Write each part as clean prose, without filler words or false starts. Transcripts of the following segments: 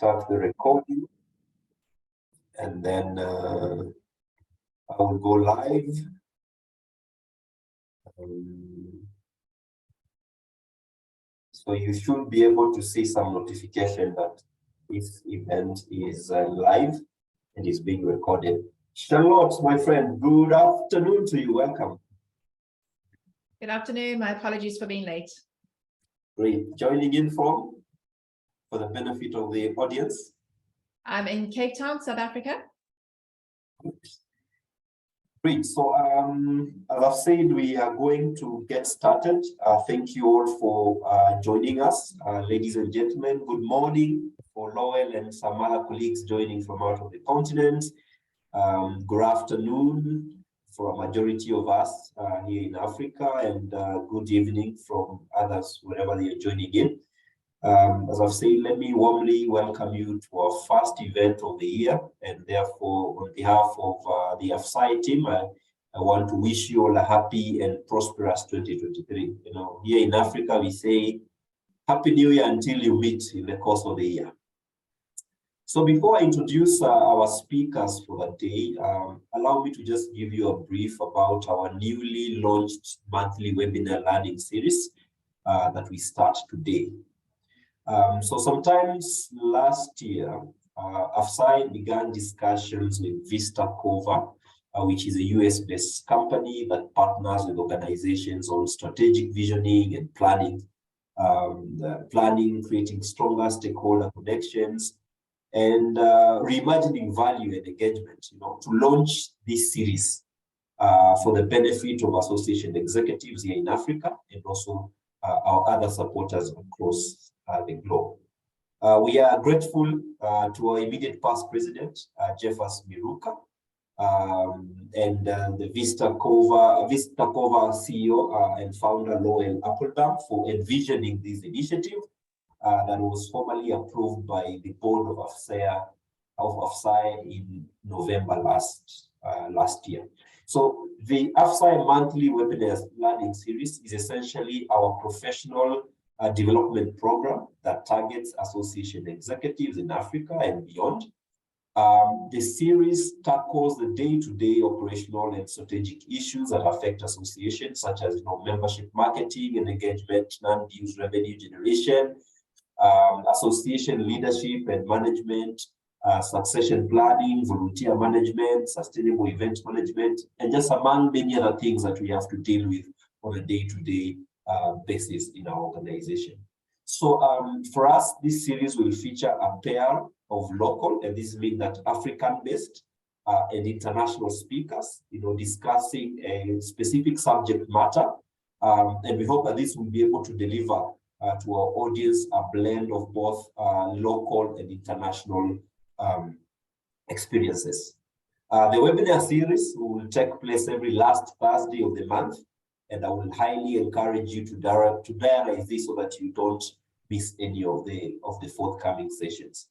start the recording, and then I will go live. So you should be able to see some notification that this event is live and is being recorded. Charlotte, my friend, good afternoon to you. Welcome. Good afternoon. My apologies for being late. Great. Joining in from, for the benefit of the audience? I'm in Cape Town, South Africa. Great. So as I've said, we are going to get started. Thank you all for joining us. Ladies and gentlemen, good morning for Lowell and some other colleagues joining from out of the continent. Good afternoon for a majority of us here in Africa, and good evening from others wherever they are joining in. As I've said, let me warmly welcome you to our first event of the year, and therefore on behalf of the AfSAE team, I want to wish you all a happy and prosperous 2023. You know, here in Africa we say Happy New Year until you meet in the course of the year. So before I introduce our speakers for the day, allow me to just give you a brief about our newly launched monthly webinar learning series that we start today. So sometimes last year, AfSAE began discussions with Vista, which is a US-based company that partners with organizations on strategic visioning and planning, creating stronger stakeholder connections, and reimagining value and engagement, you know, to launch this series for the benefit of association executives here in Africa and also our other supporters across the globe. We are grateful to our immediate past president, Jeffers Miruka, and the Vista CEO and founder Lowell Applebaum for envisioning this initiative that was formally approved by the board of AfSAE in November last year. So the AfSAE monthly webinar learning series is essentially our professional development program that targets association executives in Africa and beyond. The series tackles the day-to-day operational and strategic issues that affect associations, such as, you know, membership marketing and engagement, non-dues revenue generation, association leadership and management, succession planning, volunteer management, sustainable event management, and just among many other things that we have to deal with on a day-to-day basis in our organization. So for us, this series will feature a pair of local, and this means that African-based and international speakers, you know, discussing a specific subject matter, and we hope that this will be able to deliver to our audience a blend of both local and international experiences. The webinar series will take place every last Thursday of the month, and I will highly encourage you to diarize this so that you don't miss any of the forthcoming sessions.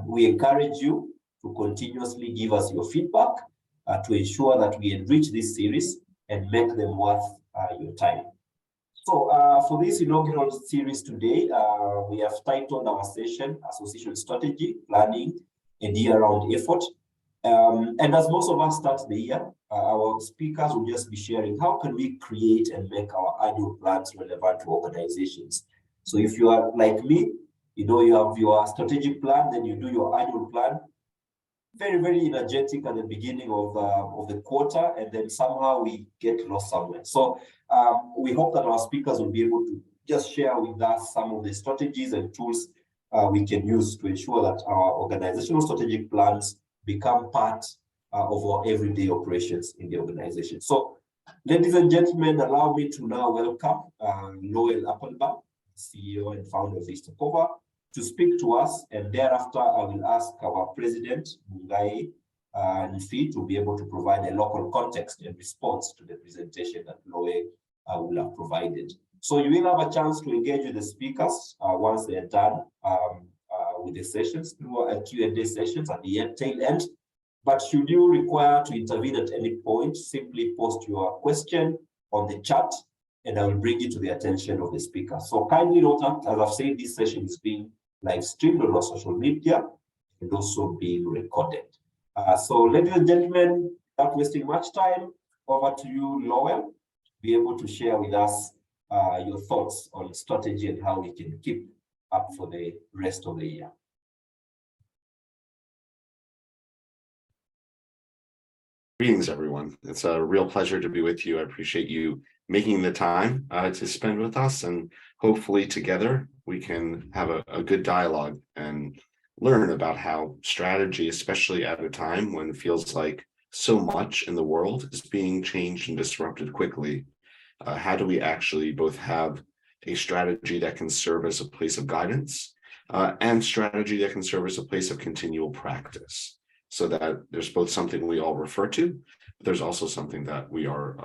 We encourage you to continuously give us your feedback to ensure that we enrich this series and make them worth your time. So for this inaugural series today, we have titled our session Association Strategy, Planning, and Year-Round Effort. And as most of us start the year, our speakers will just be sharing how can we create and make our annual plans relevant to organizations. So if you are like me, you know, you have your strategic plan, then you do your annual plan, very, very energetic at the beginning of the quarter, and then somehow we get lost somewhere. So we hope that our speakers will be able to just share with us some of the strategies and tools we can use to ensure that our organizational strategic plans become part of our everyday operations in the organization. So, ladies and gentlemen, allow me to now welcome Lowell Applebaum, CEO and founder of Vista, to speak to us, and thereafter I will ask our president, Mungai Nfi, to be able to provide a local context and response to the presentation that Lowell will have provided. So you will have a chance to engage with the speakers once they are done with the sessions through a Q&A sessions at the tail end. But should you require to intervene at any point, simply post your question on the chat and I will bring it to the attention of the speaker. So kindly note that, as I've said, this session is being live streamed on our social media and also being recorded. So ladies and gentlemen, without wasting much time, over to you, Lowell, be able to share with us your thoughts on strategy and how we can keep up for the rest of the year. Greetings, everyone. It's a real pleasure to be with you. I appreciate you making the time to spend with us, and hopefully together we can have a good dialogue and learn about how strategy, especially at a time when it feels like so much in the world is being changed and disrupted quickly, how do we actually both have a strategy that can serve as a place of guidance and strategy that can serve as a place of continual practice, so that there's both something we all refer to, but there's also something that we are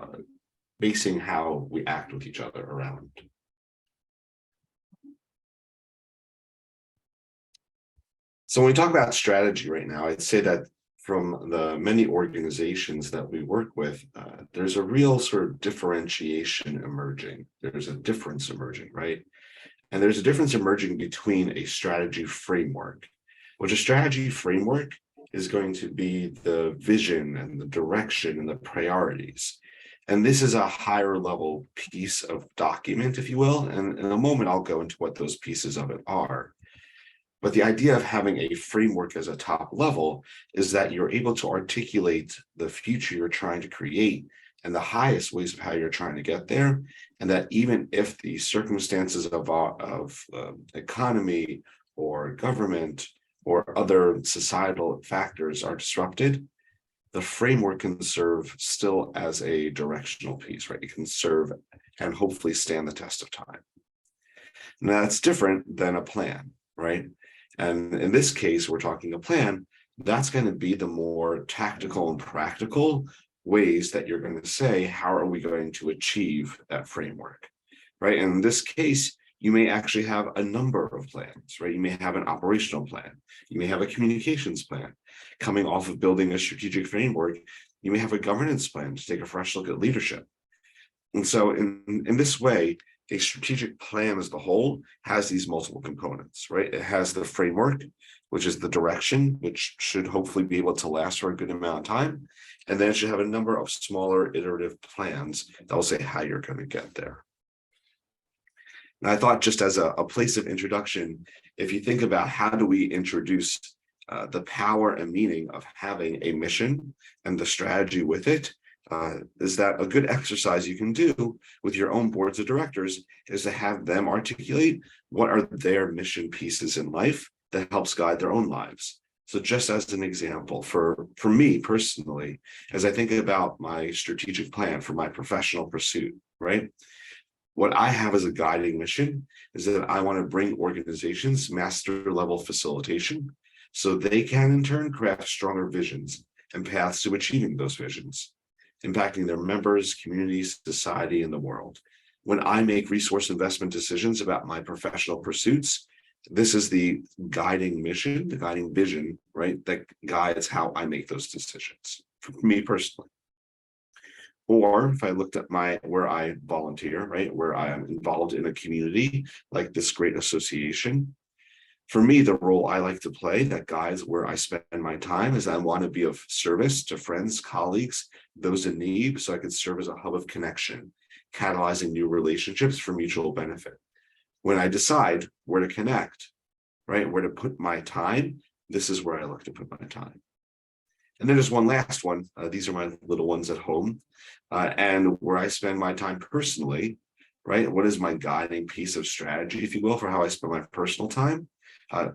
basing how we act with each other around. So when we talk about strategy right now, I'd say that from the many organizations that we work with, there's a real sort of differentiation emerging. There's a difference emerging, right? And there's a difference emerging between a strategy framework, which a strategy framework is going to be the vision and the direction and the priorities. And this is a higher level piece of document, if you will. And in a moment, I'll go into what those pieces of it are. But the idea of having a framework as a top level is that you're able to articulate the future you're trying to create and the highest ways of how you're trying to get there. And that even if the circumstances of economy or government or other societal factors are disrupted, the framework can serve still as a directional piece, right? It can serve and hopefully stand the test of time. Now, that's different than a plan, right? And in this case, we're talking a plan. That's going to be the more tactical and practical ways that you're going to say, how are we going to achieve that framework, right? And in this case, you may actually have a number of plans, right? You may have an operational plan. You may have a communications plan. Coming off of building a strategic framework, you may have a governance plan to take a fresh look at leadership. And so in this way, a strategic plan as the whole has these multiple components, right? It has the framework, which is the direction, which should hopefully be able to last for a good amount of time. And then it should have a number of smaller iterative plans that will say how you're going to get there. And I thought, just as a place of introduction, if you think about how do we introduce the power and meaning of having a mission and the strategy with it, is that a good exercise you can do with your own boards of directors is to have them articulate what are their mission pieces in life that helps guide their own lives. So just as an example, for me personally, as I think about my strategic plan for my professional pursuit, right? What I have as a guiding mission is that I want to bring organizations master level facilitation so they can in turn craft stronger visions and paths to achieving those visions, impacting their members, communities, society, and the world. When I make resource investment decisions about my professional pursuits, this is the guiding mission, the guiding vision, right, that guides how I make those decisions for me personally. Or if I looked at where I volunteer, right, where I am involved in a community like this great association, for me, the role I like to play that guides where I spend my time is I want to be of service to friends, colleagues, those in need, so I can serve as a hub of connection, catalyzing new relationships for mutual benefit. When I decide where to connect, right, where to put my time, this is where I like to put my time. And then there's one last one. These are my little ones at home, and where I spend my time personally, right? What is my guiding piece of strategy, if you will, for how I spend my personal time?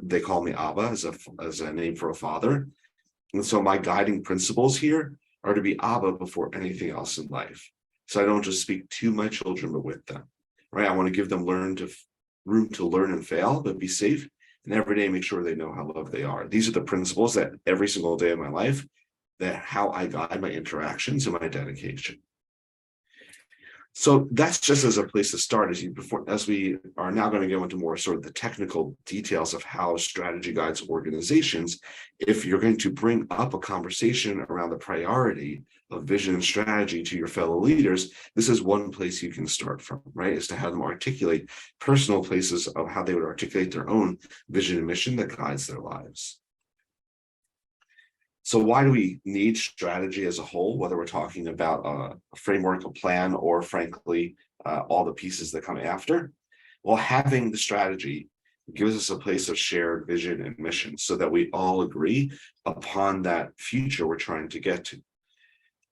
They call me Abba as a name for a father. And so my guiding principles here are to be Abba before anything else in life. So I don't just speak to my children, but with them, right? I want to give them room to learn and fail, but be safe. And every day, make sure they know how loved they are. These are the principles that every single day of my life, that how I guide my interactions and my dedication. So that's just as a place to start as we are now going to go into more sort of the technical details of how strategy guides organizations. If you're going to bring up a conversation around the priority of vision and strategy to your fellow leaders, this is one place you can start from, right? Is to have them articulate personal places of how they would articulate their own vision and mission that guides their lives. So why do we need strategy as a whole, whether we're talking about a framework, a plan, or frankly, all the pieces that come after? Well, having the strategy gives us a place of shared vision and mission so that we all agree upon that future we're trying to get to.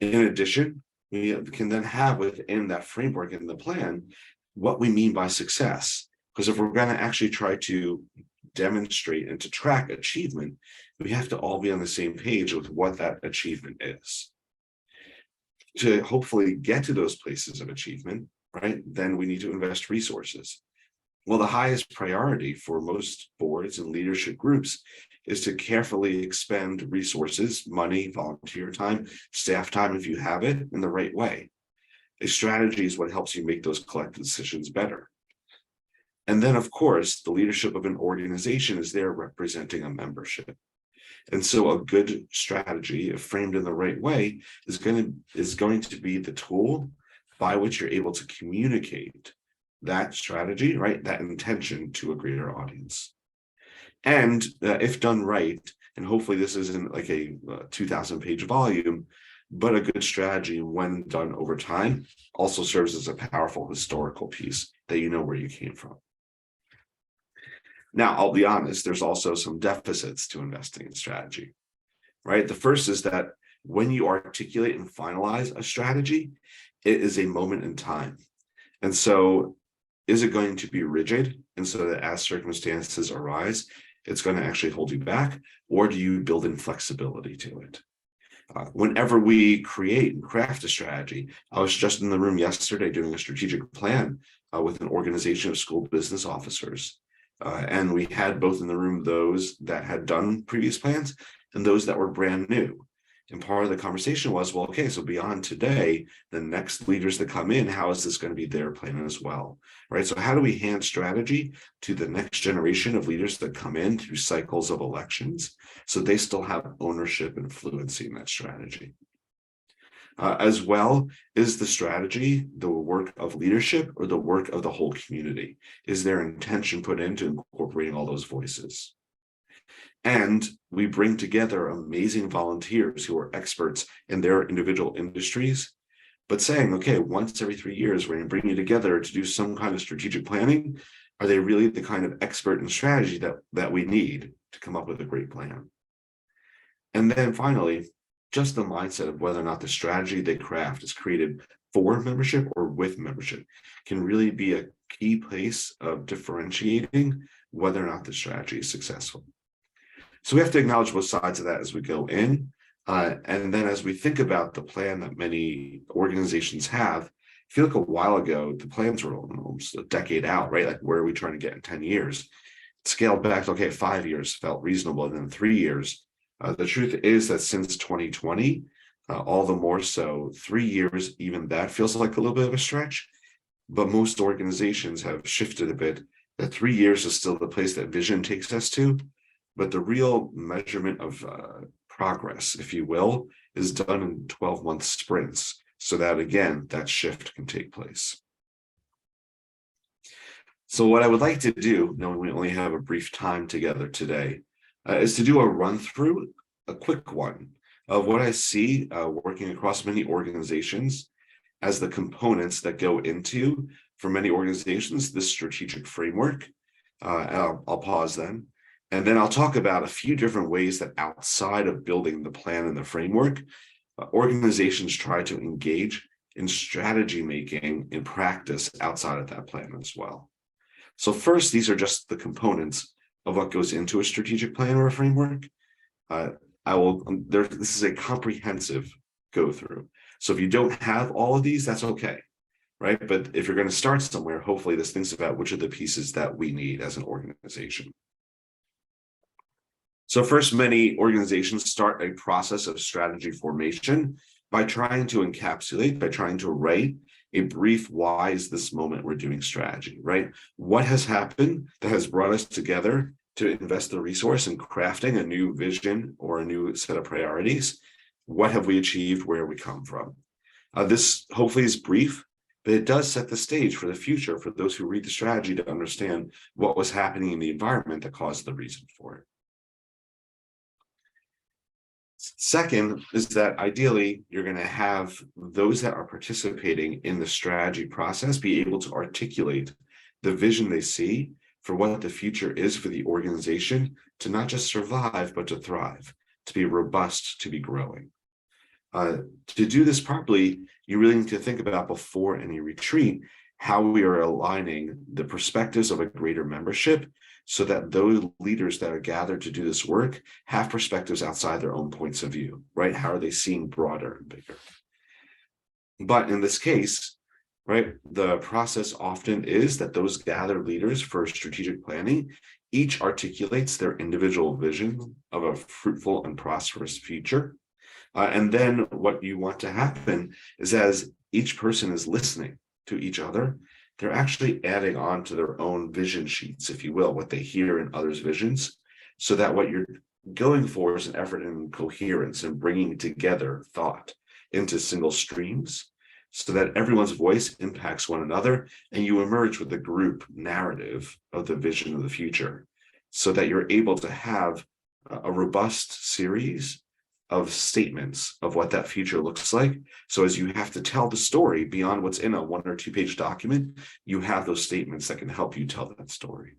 In addition, we can then have within that framework and the plan what we mean by success. Because if we're going to actually try to demonstrate and to track achievement, we have to all be on the same page with what that achievement is. To hopefully get to those places of achievement, right, then we need to invest resources. Well, the highest priority for most boards and leadership groups is to carefully expend resources, money, volunteer time, staff time, if you have it, in the right way. A strategy is what helps you make those collective decisions better. And then, of course, the leadership of an organization is there representing a membership. And so a good strategy, if framed in the right way, is going to be the tool by which you're able to communicate that strategy, right, that intention to a greater audience. And if done right, and hopefully this isn't like a 2,000-page volume, but a good strategy when done over time also serves as a powerful historical piece that you know where you came from. Now, I'll be honest, there's also some deficits to investing in strategy, right? The first is that when you articulate and finalize a strategy, it is a moment in time. And so is it going to be rigid? And so that as circumstances arise, it's going to actually hold you back, or do you build in flexibility to it? Whenever we create and craft a strategy, I was just in the room yesterday doing a strategic plan with an organization of school business officers. And we had both in the room those that had done previous plans and those that were brand new. And part of the conversation was, well, okay, so beyond today, the next leaders that come in, how is this going to be their plan as well, right? So how do we hand strategy to the next generation of leaders that come in through cycles of elections so they still have ownership and fluency in that strategy? As well, is the strategy the work of leadership or the work of the whole community? Is there intention put into incorporating all those voices? And we bring together amazing volunteers who are experts in their individual industries, but saying, okay, once every 3 years, we're going to bring you together to do some kind of strategic planning. Are they really the kind of expert in strategy that we need to come up with a great plan? And then finally, just the mindset of whether or not the strategy they craft is created for membership or with membership can really be a key place of differentiating whether or not the strategy is successful. So we have to acknowledge both sides of that as we go in. And then as we think about the plan that many organizations have, I feel like a while ago, the plans were almost a decade out, right? Like, where are we trying to get in 10 years? Scaled back, okay, 5 years felt reasonable, and then 3 years. The truth is that since 2020, all the more so, 3 years, even that feels like a little bit of a stretch. But most organizations have shifted a bit, that 3 years is still the place that vision takes us to. But the real measurement of progress, if you will, is done in 12-month sprints, so that, again, that shift can take place. So what I would like to do, knowing we only have a brief time together today, is to do a run through, a quick one, of what I see working across many organizations as the components that go into, for many organizations, this strategic framework. I'll pause then. And then I'll talk about a few different ways that outside of building the plan and the framework, organizations try to engage in strategy making in practice outside of that plan as well. So first, these are just the components of what goes into a strategic plan or a framework. This is a comprehensive go through. So if you don't have all of these, that's okay, right? But if you're going to start somewhere, hopefully this thinks about which are the pieces that we need as an organization. So first, many organizations start a process of strategy formation by trying to encapsulate, by trying to write a brief why is this moment we're doing strategy, right? What has happened that has brought us together to invest the resource in crafting a new vision or a new set of priorities? What have we achieved? Where we come from? This hopefully is brief, but it does set the stage for the future for those who read the strategy to understand what was happening in the environment that caused the reason for it. Second is that ideally, you're going to have those that are participating in the strategy process be able to articulate the vision they see for what the future is for the organization to not just survive, but to thrive, to be robust, to be growing. To do this properly, you really need to think about before any retreat, how we are aligning the perspectives of a greater membership so that those leaders that are gathered to do this work have perspectives outside their own points of view, right? How are they seeing broader and bigger? But in this case, right, the process often is that those gathered leaders for strategic planning each articulates their individual vision of a fruitful and prosperous future. And then what you want to happen is as each person is listening to each other, they're actually adding on to their own vision sheets, if you will, what they hear in others' visions, so that what you're going for is an effort in coherence and bringing together thought into single streams so that everyone's voice impacts one another and you emerge with a group narrative of the vision of the future so that you're able to have a robust series of statements of what that future looks like. So as you have to tell the story beyond what's in a 1 or 2 page document, you have those statements that can help you tell that story.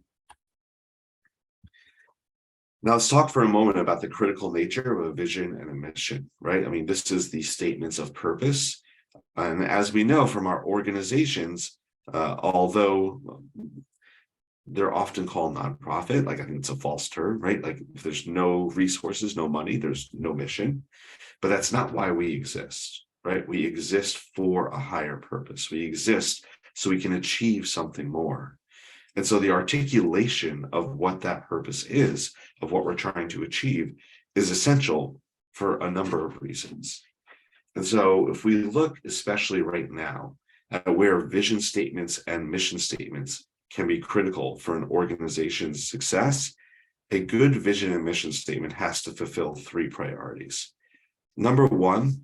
Now let's talk for a moment about the critical nature of a vision and a mission, right? I mean, this is the statements of purpose. And as we know from our organizations, although they're often called nonprofit, like I think it's a false term, right? Like if there's no resources, no money, there's no mission, but that's not why we exist, right? We exist for a higher purpose. We exist so we can achieve something more. And so the articulation of what that purpose is, of what we're trying to achieve, is essential for a number of reasons. And so if we look, especially right now, at where vision statements and mission statements can be critical for an organization's success, a good vision and mission statement has to fulfill 3 priorities. Number 1,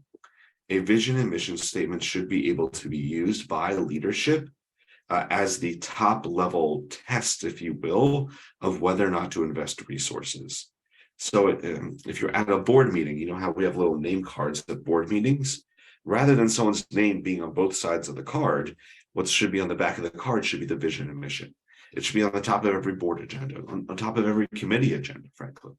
a vision and mission statement should be able to be used by leadership as the top level test, if you will, of whether or not to invest resources. So if you're at a board meeting, you know how we have little name cards at board meetings? Rather than someone's name being on both sides of the card, what should be on the back of the card should be the vision and mission. It should be on the top of every board agenda, on top of every committee agenda, frankly.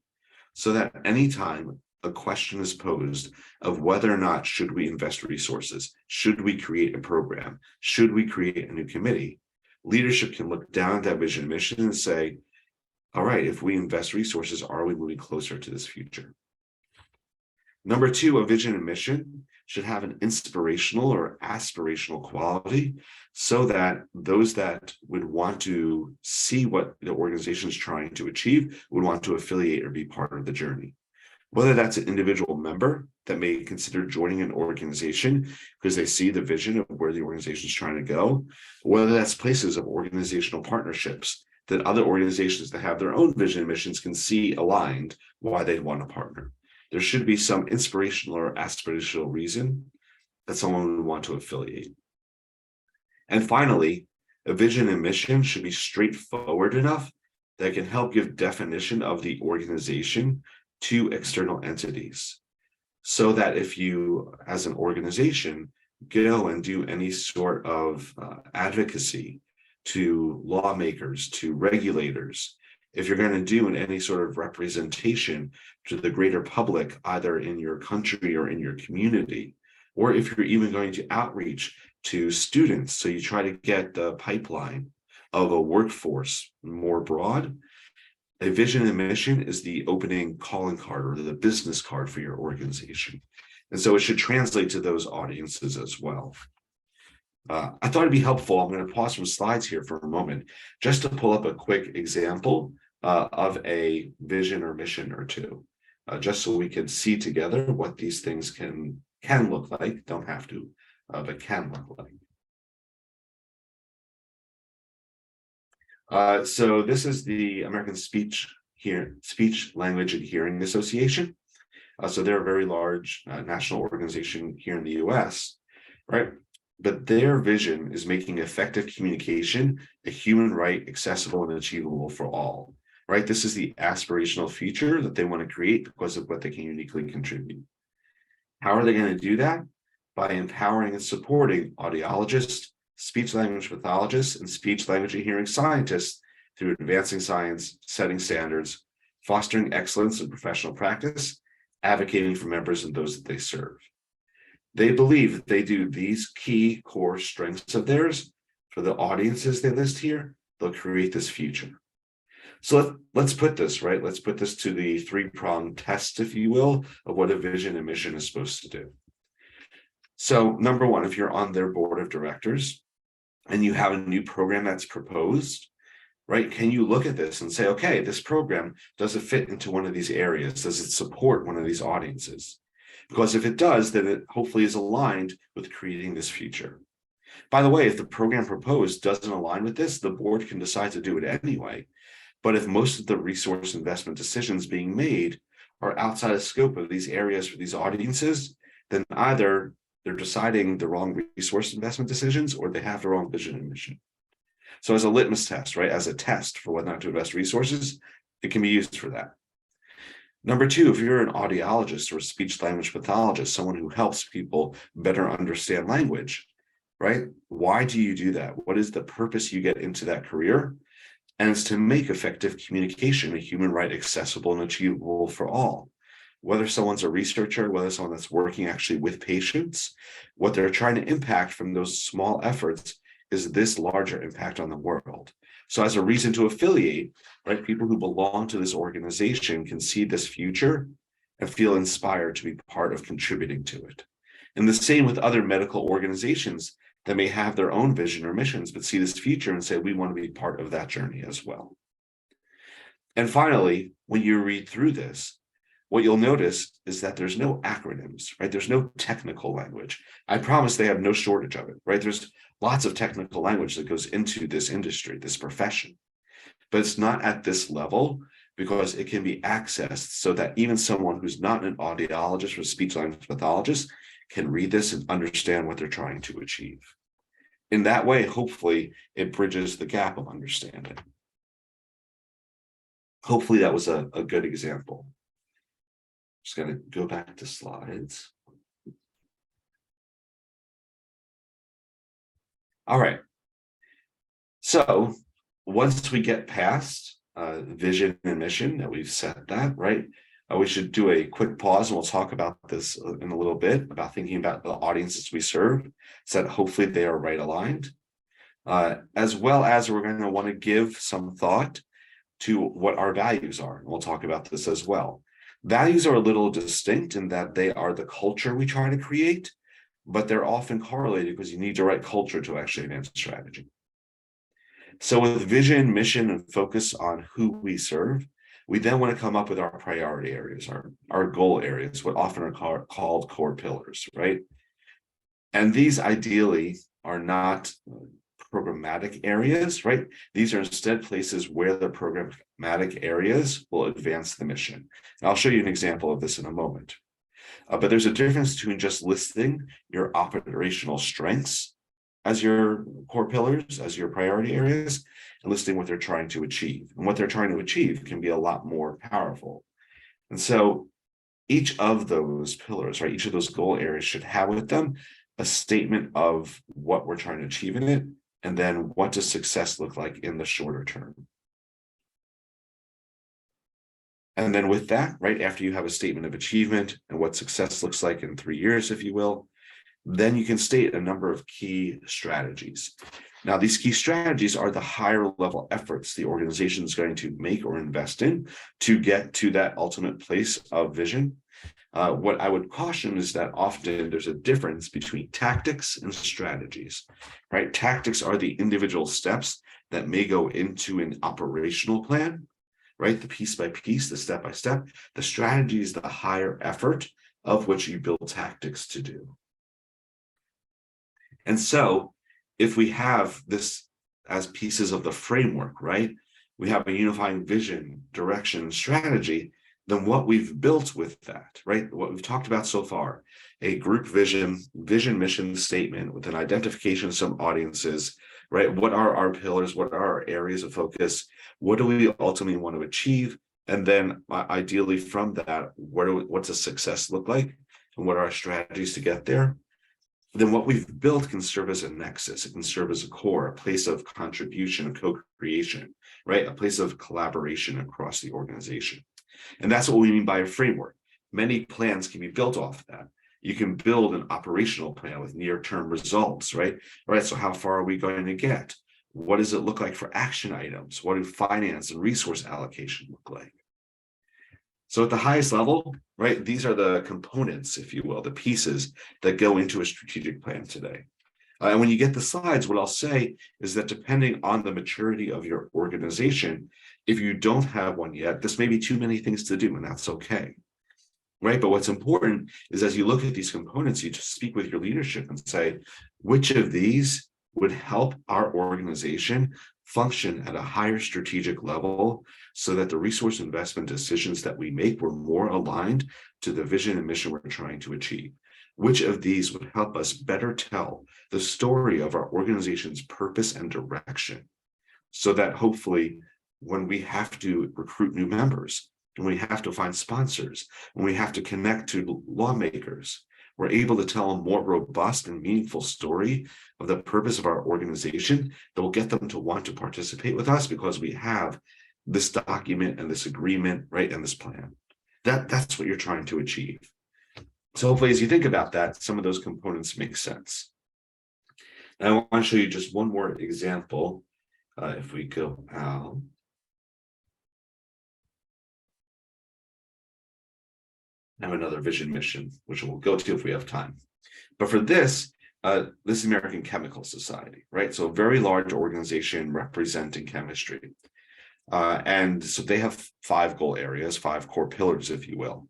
So that anytime a question is posed of whether or not should we invest resources, should we create a program, should we create a new committee, leadership can look down at that vision and mission and say, all right, if we invest resources, are we moving closer to this future? Number 2, a vision and mission should have an inspirational or aspirational quality so that those that would want to see what the organization is trying to achieve would want to affiliate or be part of the journey. Whether that's an individual member that may consider joining an organization because they see the vision of where the organization is trying to go, whether that's places of organizational partnerships that other organizations that have their own vision and missions can see aligned why they want to partner. There should be some inspirational or aspirational reason that someone would want to affiliate. And finally, a vision and mission should be straightforward enough that can help give definition of the organization to external entities. So that if you, as an organization, go and do any sort of advocacy to lawmakers, to regulators, if you're going to do any sort of representation to the greater public, either in your country or in your community, or if you're even going to outreach to students, so you try to get the pipeline of a workforce more broad, a vision and mission is the opening calling card or the business card for your organization. And so it should translate to those audiences as well. I thought it'd be helpful. I'm going to pause some slides here for a moment just to pull up a quick example of a vision or mission or two, just so we can see together what these things can look like. Don't have to, but can look like. So this is the American Speech Language and Hearing Association. So they're a very large national organization here in the US, right? But their vision is making effective communication a human right, accessible and achievable for all, right? This is the aspirational future that they want to create because of what they can uniquely contribute. How are they going to do that? By empowering and supporting audiologists, speech language pathologists, and speech language and hearing scientists through advancing science, setting standards, fostering excellence in professional practice, advocating for members and those that they serve. They believe that they do these key core strengths of theirs for the audiences they list here, they'll create this future. So let's put this, right? Let's put this to the three-pronged test, if you will, of what a vision and mission is supposed to do. So number one, if you're on their board of directors and you have a new program that's proposed, right? Can you look at this and say, okay, this program, does it fit into one of these areas? Does it support one of these audiences? Because if it does, then it hopefully is aligned with creating this future. By the way, if the program proposed doesn't align with this, the board can decide to do it anyway. But if most of the resource investment decisions being made are outside of scope of these areas for these audiences, then either they're deciding the wrong resource investment decisions or they have the wrong vision and mission. So as a litmus test, right, as a test for whether or not to invest resources, it can be used for that. Number two, if you're an audiologist or a speech language pathologist, someone who helps people better understand language, right? Why do you do that? What is the purpose you get into that career? And it's to make effective communication a human right, accessible and achievable for all. Whether someone's a researcher, whether someone that's working actually with patients, what they're trying to impact from those small efforts is this larger impact on the world. So as a reason to affiliate, right, people who belong to this organization can see this future and feel inspired to be part of contributing to it. And the same with other medical organizations that may have their own vision or missions, but see this future and say, we want to be part of that journey as well. And finally, when you read through this, what you'll notice is that there's no acronyms, right? There's no technical language. I promise they have no shortage of it, right? There's lots of technical language that goes into this industry, this profession, but it's not at this level because it can be accessed so that even someone who's not an audiologist or speech language pathologist can read this and understand what they're trying to achieve. In that way, hopefully, it bridges the gap of understanding. Hopefully, that was a good example. Just going to go back to slides. All right. So once we get past vision and mission, that we've set that, right? We should do a quick pause and we'll talk about this in a little bit, about thinking about the audiences we serve, so that hopefully they are right aligned. As well as we're going to want to give some thought to what our values are. And we'll talk about this as well. Values are a little distinct in that they are the culture we try to create, but they're often correlated because you need the right culture to actually advance strategy. So with vision, mission, and focus on who we serve, we then want to come up with our priority areas, our goal areas, what often are called core pillars, right? And these ideally are not programmatic areas, right? These are instead places where the programmatic areas will advance the mission. And I'll show you an example of this in a moment. But there's a difference between just listing your operational strengths as your core pillars, as your priority areas, and listing what they're trying to achieve. And what they're trying to achieve can be a lot more powerful. And so each of those pillars, right, each of those goal areas should have with them a statement of what we're trying to achieve in it, and then what does success look like in the shorter term. And then with that, right, after you have a statement of achievement and what success looks like in 3 years, if you will, then you can state a number of key strategies. Now, these key strategies are the higher level efforts the organization is going to make or invest in to get to that ultimate place of vision. What I would caution is that often there's a difference between tactics and strategies, right? Tactics are the individual steps that may go into an operational plan, right? The piece by piece, the step by step. The strategy is the higher effort of which you build tactics to do. And so if we have this as pieces of the framework, right? We have a unifying vision, direction, strategy. Then what we've built with that, right? What we've talked about so far, a group vision, mission statement with an identification of some audiences, right? What are our pillars? What are our areas of focus? What do we ultimately want to achieve? And then ideally from that, what's a success look like? And what are our strategies to get there? Then what we've built can serve as a nexus. It can serve as a core, a place of contribution and co-creation, right? A place of collaboration across the organization. And that's what we mean by a framework. Many plans can be built off of that. You can build an operational plan with near-term results, right? All right, so how far are we going to get? What does it look like for action items? What do finance and resource allocation look like? So at the highest level, right, these are the components, if you will, the pieces that go into a strategic plan today. And when you get the slides, what I'll say is that depending on the maturity of your organization, if you don't have one yet, this may be too many things to do, and that's okay, right? But what's important is as you look at these components, you just speak with your leadership and say, which of these would help our organization function at a higher strategic level so that the resource investment decisions that we make were more aligned to the vision and mission we're trying to achieve? Which of these would help us better tell the story of our organization's purpose and direction so that hopefully when we have to recruit new members, and we have to find sponsors, and we have to connect to lawmakers, we're able to tell a more robust and meaningful story of the purpose of our organization that will get them to want to participate with us because we have this document and this agreement, right, and this plan. That's what you're trying to achieve. So hopefully as you think about that, some of those components make sense. And I want to show you just one more example. If we go out. I have another vision mission, which we'll go to if we have time. But for this is American Chemical Society, right? So a very large organization representing chemistry. And so they have 5 goal areas, 5 core pillars, if you will.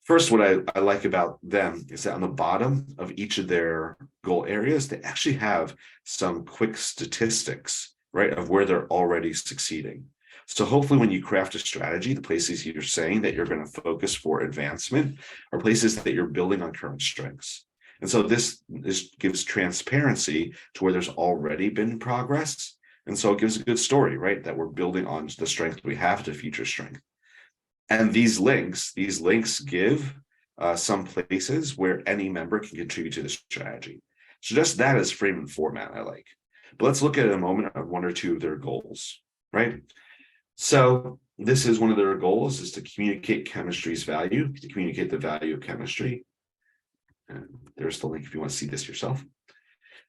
First, what I like about them is that on the bottom of each of their goal areas, they actually have some quick statistics, right, of where they're already succeeding. So hopefully when you craft a strategy, the places you're saying that you're going to focus for advancement are places that you're building on current strengths. And so this gives transparency to where there's already been progress. And so it gives a good story, right, that we're building on the strength we have to future strength. And these links give some places where any member can contribute to the strategy. So just that is frame and format I like. But let's look at a moment of 1 or 2 of their goals, right? So this is one of their goals, is to communicate chemistry's value, to communicate the value of chemistry. And there's the link if you want to see this yourself.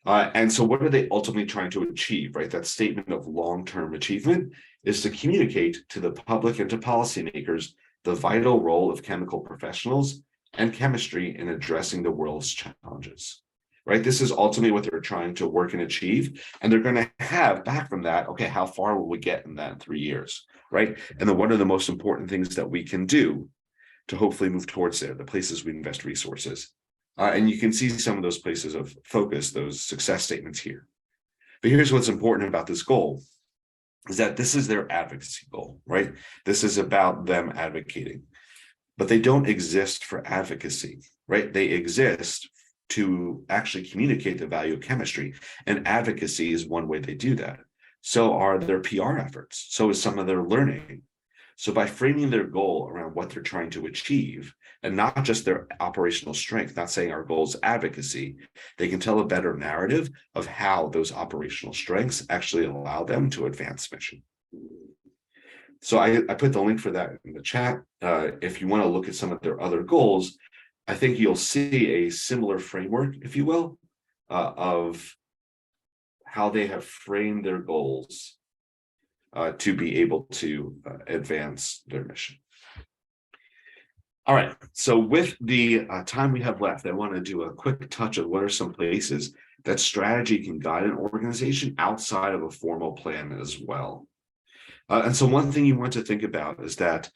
And so what are they ultimately trying to achieve, right? That statement of long-term achievement is to communicate to the public and to policymakers the vital role of chemical professionals and chemistry in addressing the world's challenges, right? This is ultimately what they're trying to work and achieve. And they're going to have back from that, okay, how far will we get in that in 3 years, right? And then what are the most important things that we can do to hopefully move towards there, the places we invest resources. And you can see some of those places of focus, those success statements here. But here's what's important about this goal, is that this is their advocacy goal, right? This is about them advocating, but they don't exist for advocacy, right? They exist to actually communicate the value of chemistry, and advocacy is one way they do that. So are their PR efforts. So is some of their learning. So by framing their goal around what they're trying to achieve, and not just their operational strength, not saying our goal is advocacy, they can tell a better narrative of how those operational strengths actually allow them to advance mission. So I put the link for that in the chat. If you want to look at some of their other goals, I think you'll see a similar framework, if you will, of how they have framed their goals to be able to advance their mission. All right, so with the time we have left, I want to do a quick touch of what are some places that strategy can guide an organization outside of a formal plan as well. And so one thing you want to think about is that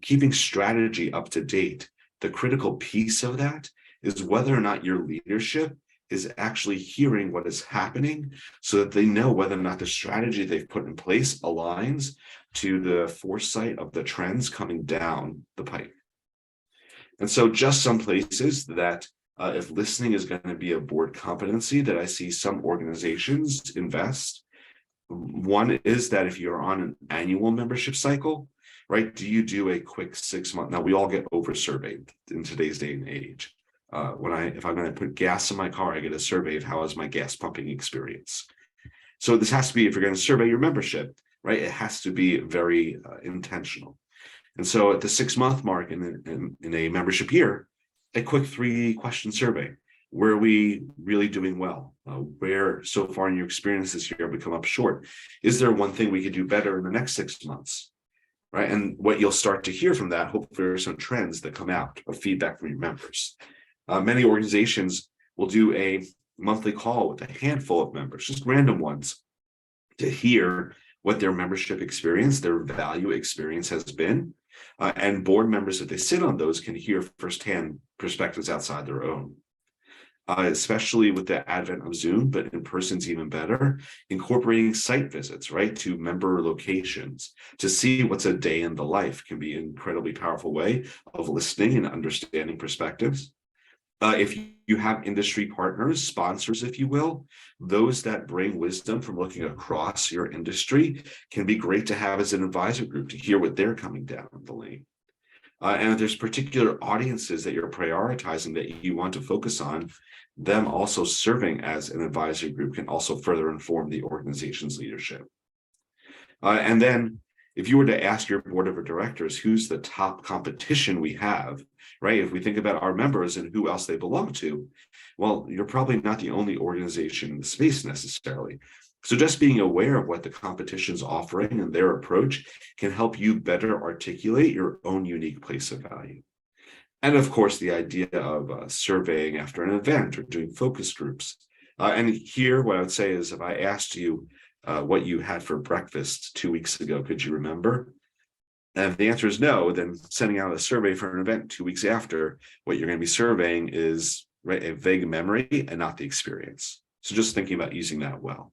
keeping strategy up to date, the critical piece of that is whether or not your leadership is actually hearing what is happening so that they know whether or not the strategy they've put in place aligns to the foresight of the trends coming down the pipe. And so just some places that if listening is going to be a board competency that I see some organizations invest. One is that if you're on an annual membership cycle, right, do you do a quick 6 month? Now we all get over surveyed in today's day and age. If I'm going to put gas in my car, I get a survey of how is my gas pumping experience. So this has to be, if you're going to survey your membership, right, it has to be very intentional. And so at the 6 month mark in a membership year, a quick 3-question survey. Where are we really doing well? Where so far in your experience this year have we come up short? Is there one thing we could do better in the next 6 months? Right. And what you'll start to hear from that, hopefully there are some trends that come out of feedback from your members. Many organizations will do a monthly call with a handful of members, just random ones, to hear what their membership experience, their value experience has been. And board members, if they sit on those, can hear firsthand perspectives outside their own. Especially with the advent of Zoom, but in person's even better, incorporating site visits, right, to member locations to see what's a day in the life can be an incredibly powerful way of listening and understanding perspectives. If you have industry partners, sponsors, if you will, those that bring wisdom from looking across your industry can be great to have as an advisor group to hear what they're coming down the lane. And if there's particular audiences that you're prioritizing that you want to focus on, them also serving as an advisory group can also further inform the organization's leadership. And then if you were to ask your board of directors, who's the top competition we have, right? If we think about our members and who else they belong to, well, you're probably not the only organization in the space necessarily. So just being aware of what the competition's offering and their approach can help you better articulate your own unique place of value. And of course, the idea of surveying after an event or doing focus groups. And here, what I would say is if I asked you what you had for breakfast 2 weeks ago, could you remember? And if the answer is no, then sending out a survey for an event 2 weeks after, what you're going to be surveying is, right, a vague memory and not the experience. So just thinking about using that well.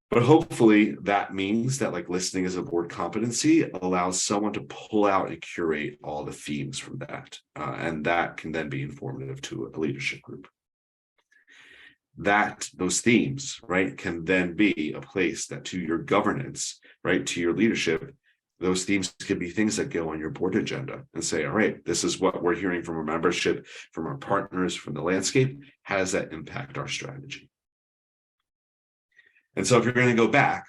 But hopefully that means that like listening as a board competency allows someone to pull out and curate all the themes from that. And that can then be informative to a leadership group. Those themes, right, can then be a place that to your governance, right, to your leadership, those themes could be things that go on your board agenda and say, all right, this is what we're hearing from our membership, from our partners, from the landscape. How does that impact our strategy? And so if you're going to go back,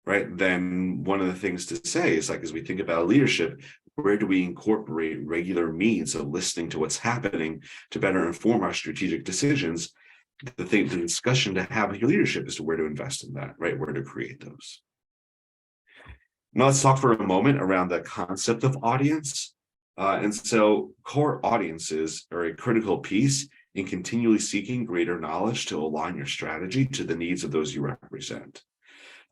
right, then one of the things to say is like, as we think about leadership, where do we incorporate regular means of listening to what's happening to better inform our strategic decisions? The discussion to have with your leadership is to where to invest in that, right, where to create those. Now let's talk for a moment around the concept of audience. And so core audiences are a critical piece in continually seeking greater knowledge to align your strategy to the needs of those you represent.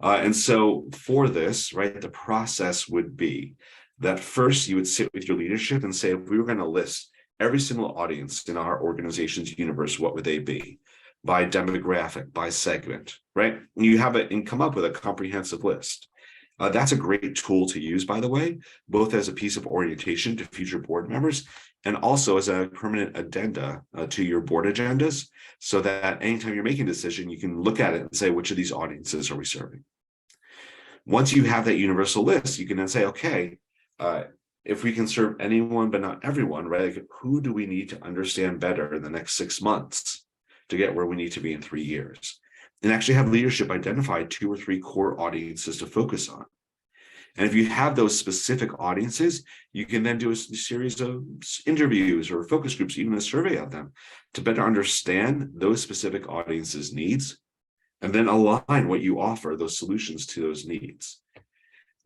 And so for this, right, the process would be that first you would sit with your leadership and say, if we were going to list every single audience in our organization's universe, what would they be? By demographic, by segment, right? And you have it and come up with a comprehensive list. That's a great tool to use, by the way, both as a piece of orientation to future board members and also as a permanent addenda to your board agendas, so that anytime you're making a decision, you can look at it and say, which of these audiences are we serving? Once you have that universal list, you can then say, okay, if we can serve anyone but not everyone, right? Like, who do we need to understand better in the next 6 months to get where we need to be in 3 years? And actually have leadership identify 2 or 3 core audiences to focus on. And if you have those specific audiences, you can then do a series of interviews or focus groups, even a survey of them, to better understand those specific audiences' needs, and then align what you offer, those solutions to those needs.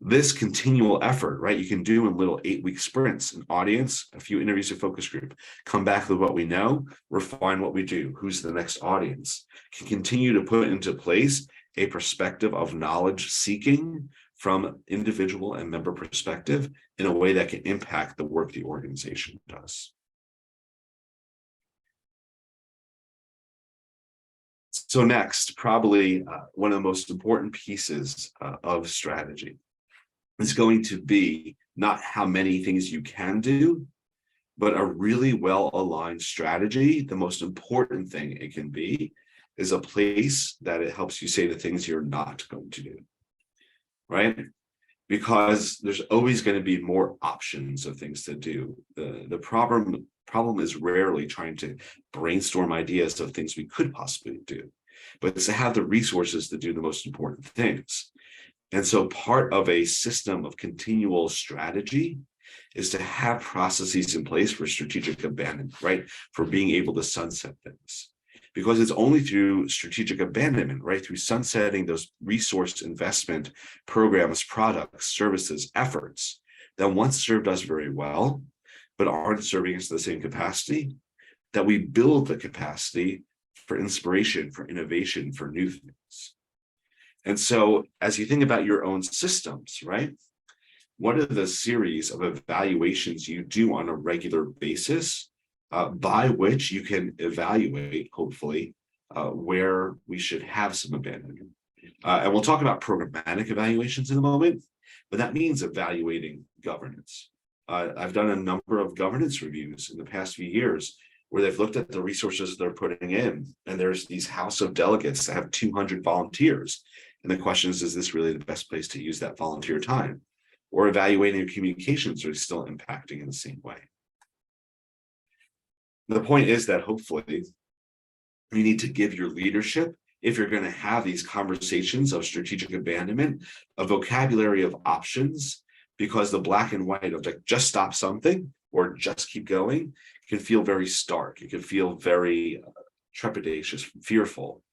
This continual effort, right, you can do in little 8-week sprints, an audience, a few interviews, a focus group, come back with what we know, refine what we do, who's the next audience, can continue to put into place a perspective of knowledge seeking from individual and member perspective in a way that can impact the work the organization does. So next, probably one of the most important pieces of strategy is going to be not how many things you can do, but a really well-aligned strategy. The most important thing it can be is a place that it helps you say the things you're not going to do, right? Because there's always going to be more options of things to do. The problem is rarely trying to brainstorm ideas of things we could possibly do, but it's to have the resources to do the most important things. And so part of a system of continual strategy is to have processes in place for strategic abandonment, right? For being able to sunset things. Because it's only through strategic abandonment, right? Through sunsetting those resource investment programs, products, services, efforts that once served us very well, but aren't serving us in the same capacity, that we build the capacity for inspiration, for innovation, for new things. And so as you think about your own systems, right? What are the series of evaluations you do on a regular basis by which you can evaluate, hopefully, where we should have some abandonment? And we'll talk about programmatic evaluations in a moment, but that means evaluating governance. I've done a number of governance reviews in the past few years where they've looked at the resources they're putting in, and there's these House of Delegates that have 200 volunteers. And the question is this really the best place to use that volunteer time? Or evaluating your communications, are still impacting in the same way? The point is that hopefully you need to give your leadership, if you're going to have these conversations of strategic abandonment, a vocabulary of options, because the black and white of like just stop something or just keep going can feel very stark. It can feel very trepidatious, fearful,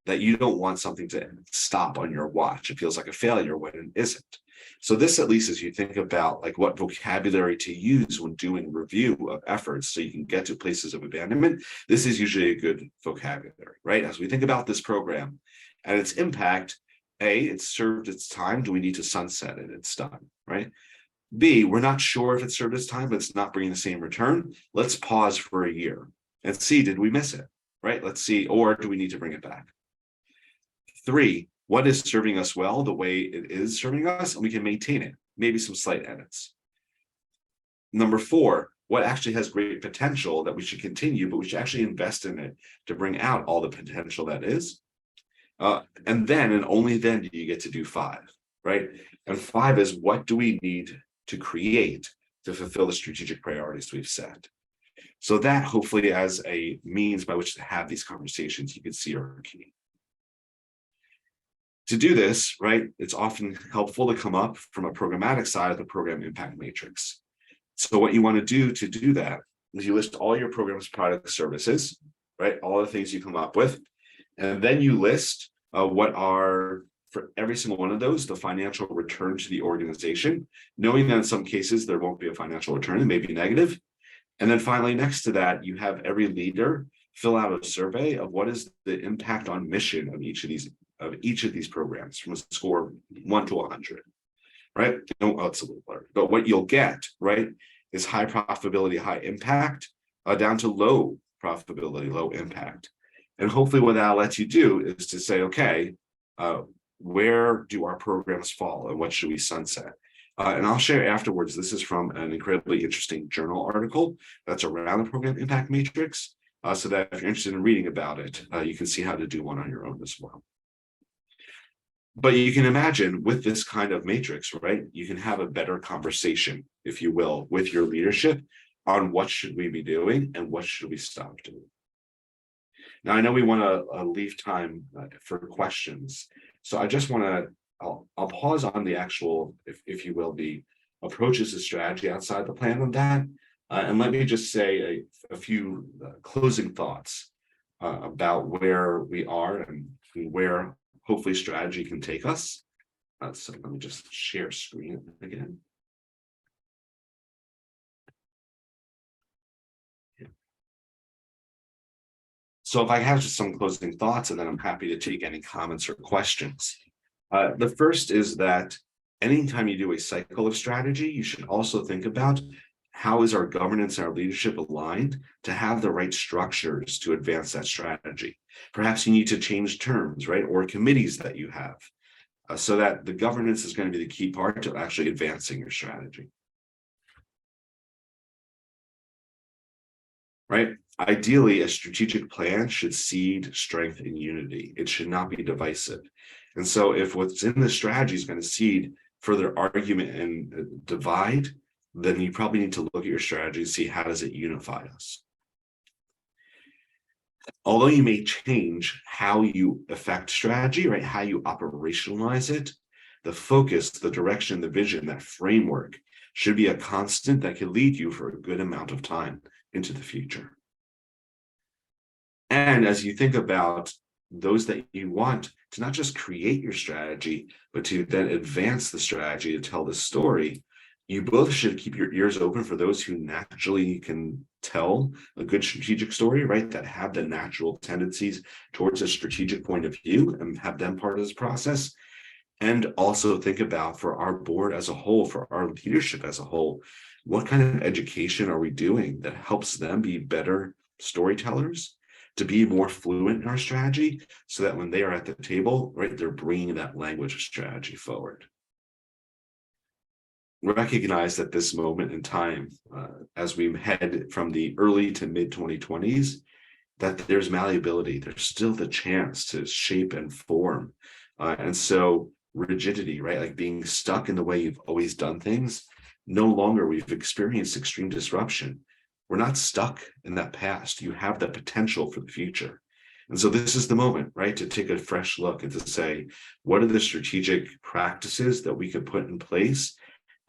that you don't want something to stop on your watch. It feels like a failure when it isn't. So this, at least as you think about like what vocabulary to use when doing review of efforts so you can get to places of abandonment, this is usually a good vocabulary, right? As we think about this program and its impact, A, it's served its time. Do we need to sunset it? It's done, right? B, we're not sure if it served its time, but it's not bringing the same return. Let's pause for a year. And C, did we miss it, right? Let's see, or do we need to bring it back? 3, what is serving us well the way it is serving us, and we can maintain it, maybe some slight edits. Number 4, what actually has great potential that we should continue, but we should actually invest in it to bring out all the potential that is. And then, and only then do you get to do 5, right? And 5 is what do we need to create to fulfill the strategic priorities we've set. So that hopefully as a means by which to have these conversations, you can see are key. To do this, right, it's often helpful to come up from a programmatic side of the program impact matrix. So what you want to do that is you list all your programs, products, services, right, all the things you come up with, and then you list what are, for every single one of those, the financial return to the organization, knowing that in some cases there won't be a financial return, it may be negative. And then finally, next to that, you have every leader fill out a survey of what is the impact on mission of each of these programs from a score of 1 to 100, right? Oh, it's a little blurry, but what you'll get, right, is high profitability, high impact, down to low profitability, low impact. And hopefully what that lets you do is to say, okay, where do our programs fall and what should we sunset? And I'll share afterwards, this is from an incredibly interesting journal article that's around the program impact matrix, so that if you're interested in reading about it, you can see how to do one on your own as well. But you can imagine with this kind of matrix, right, you can have a better conversation, if you will, with your leadership on what should we be doing and what should we stop doing. Now, I know we want to leave time for questions. So I just want to, I'll pause on the actual, if you will, the approaches to strategy outside the plan on that. And let me just say a few closing thoughts about where we are and where hopefully strategy can take us. So let me just share screen again. Yeah. So if I have just some closing thoughts, and then I'm happy to take any comments or questions. The first is that anytime you do a cycle of strategy, you should also think about how is our governance and our leadership aligned to have the right structures to advance that strategy? Perhaps you need to change terms, right? Or committees that you have, so that the governance is going to be the key part to actually advancing your strategy. Right? Ideally, a strategic plan should seed strength and unity. It should not be divisive. And so if what's in the strategy is going to seed further argument and divide, then you probably need to look at your strategy and see how does it unify us. Although you may change how you affect strategy, right, how you operationalize it, the focus, the direction, the vision, that framework should be a constant that can lead you for a good amount of time into the future. And as you think about those that you want to not just create your strategy, but to then advance the strategy to tell the story, you both should keep your ears open for those who naturally can tell a good strategic story, right? That have the natural tendencies towards a strategic point of view and have them part of this process. And also think about, for our board as a whole, for our leadership as a whole, what kind of education are we doing that helps them be better storytellers, to be more fluent in our strategy, so that when they are at the table, right, they're bringing that language of strategy forward. Recognize that this moment in time, as we head from the early to mid 2020s, that there's malleability, there's still the chance to shape and form. And so rigidity, right, like being stuck in the way you've always done things, no longer. We've experienced extreme disruption. We're not stuck in that past. You have the potential for the future. And so this is the moment, right, to take a fresh look and to say, what are the strategic practices that we can put in place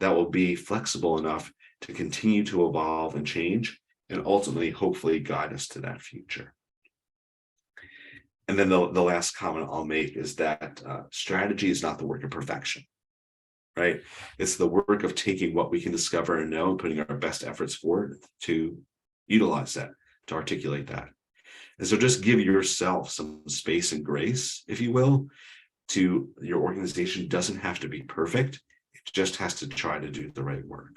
that will be flexible enough to continue to evolve and change, and ultimately, hopefully, guide us to that future. And then the last comment I'll make is that strategy is not the work of perfection, right? It's the work of taking what we can discover and know and putting our best efforts forward to utilize that, to articulate that. And so just give yourself some space and grace, if you will, to your organization. Doesn't have to be perfect. It just has to try to do the right work.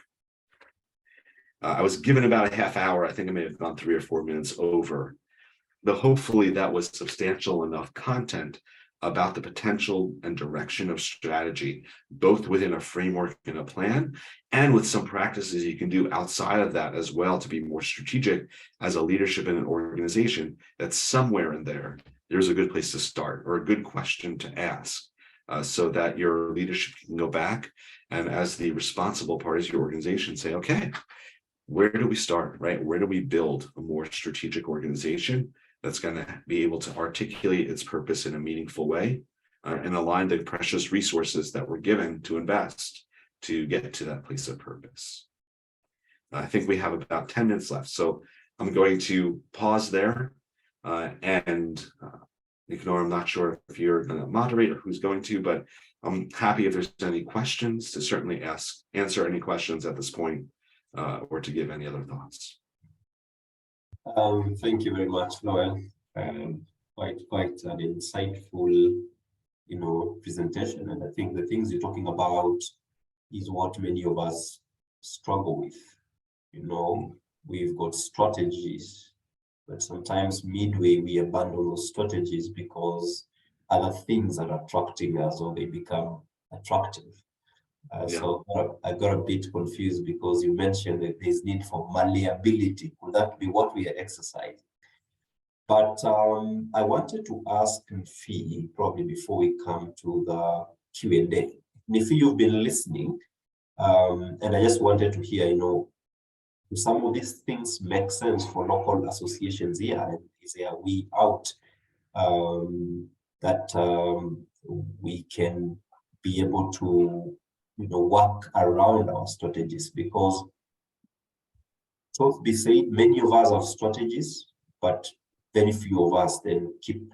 I was given about a half hour. I think I may have gone 3 or 4 minutes over, but hopefully that was substantial enough content about the potential and direction of strategy, both within a framework and a plan, and with some practices you can do outside of that as well to be more strategic as a leadership in an organization. That's somewhere in there, there's a good place to start, or a good question to ask, so that your leadership can go back and, as the responsible parties of your organization, say, okay, where do we start, right? Where do we build a more strategic organization that's going to be able to articulate its purpose in a meaningful way, and align the precious resources that we're given to invest to get to that place of purpose. I think we have about 10 minutes left, so I'm going to pause there. And Nicanor, I'm not sure if you're going to moderate or who's going to, but I'm happy if there's any questions to certainly answer any questions at this point, or to give any other thoughts. Thank you very much, Lowell. Quite an insightful, presentation. And I think the things you're talking about is what many of us struggle with. We've got strategies, but sometimes midway we abandon those strategies because other things are attracting us, or they become attractive. So I got a bit confused because you mentioned that there's need for malleability. Would that be what we are exercising? But I wanted to ask Nfi, probably before we come to the Q&A. Nfi, you've been listening, and I just wanted to hear, do some of these things make sense for local associations here? And is there a way out that we can be able to work around our strategies? Because truth be said, many of us have strategies, but very few of us then keep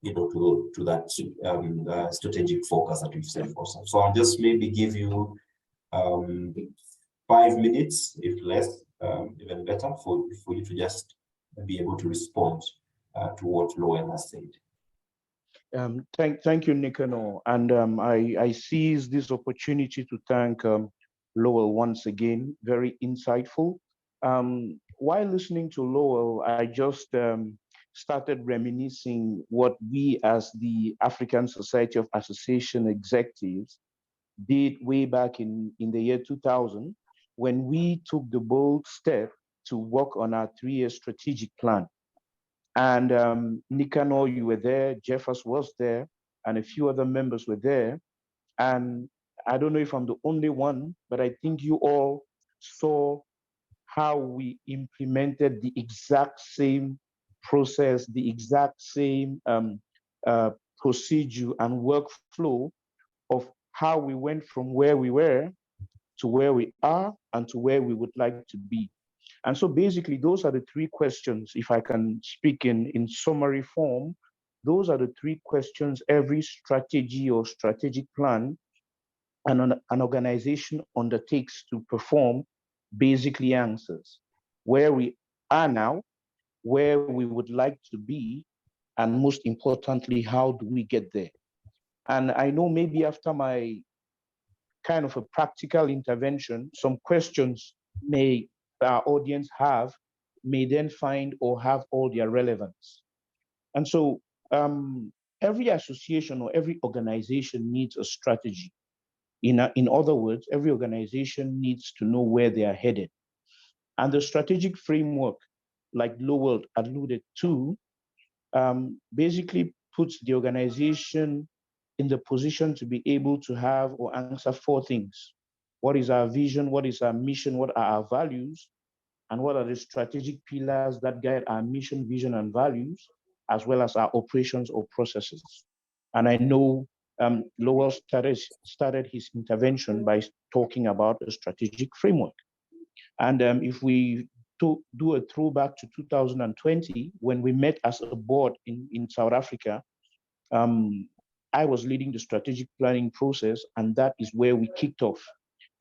to that strategic focus that we've set for ourselves. So I'll just maybe give you 5 minutes, if less, even better, for you to just be able to respond to what Lowell has said. Thank you, Nicanor. And I seize this opportunity to thank Lowell once again, very insightful. While listening to Lowell, I just started reminiscing what we as the African Society of Association Executives did way back in the year 2000 when we took the bold step to work on our 3-year strategic plan. And Nicanor, you were there, Jeffers was there, and a few other members were there. And I don't know if I'm the only one, but I think you all saw how we implemented the exact same process, the exact same uh, procedure and workflow of how we went from where we were to where we are and to where we would like to be. And so basically, those are the 3 questions, if I can speak in summary form, those are the 3 questions every strategy or strategic plan an organization undertakes to perform basically answers. Where we are now, where we would like to be, and most importantly, how do we get there? And I know maybe after my kind of a practical intervention, some questions may our audience have, may then find or have all their relevance. And so every association or every organization needs a strategy. In other words, every organization needs to know where they are headed. And the strategic framework, like Lowell alluded to, basically puts the organization in the position to be able to have or answer 4 things. What is our vision? What is our mission? What are our values? And what are the strategic pillars that guide our mission, vision, and values, as well as our operations or processes? And I know Lowell started his intervention by talking about a strategic framework. And if we do a throwback to 2020, when we met as a board in South Africa, I was leading the strategic planning process, and that is where we kicked off.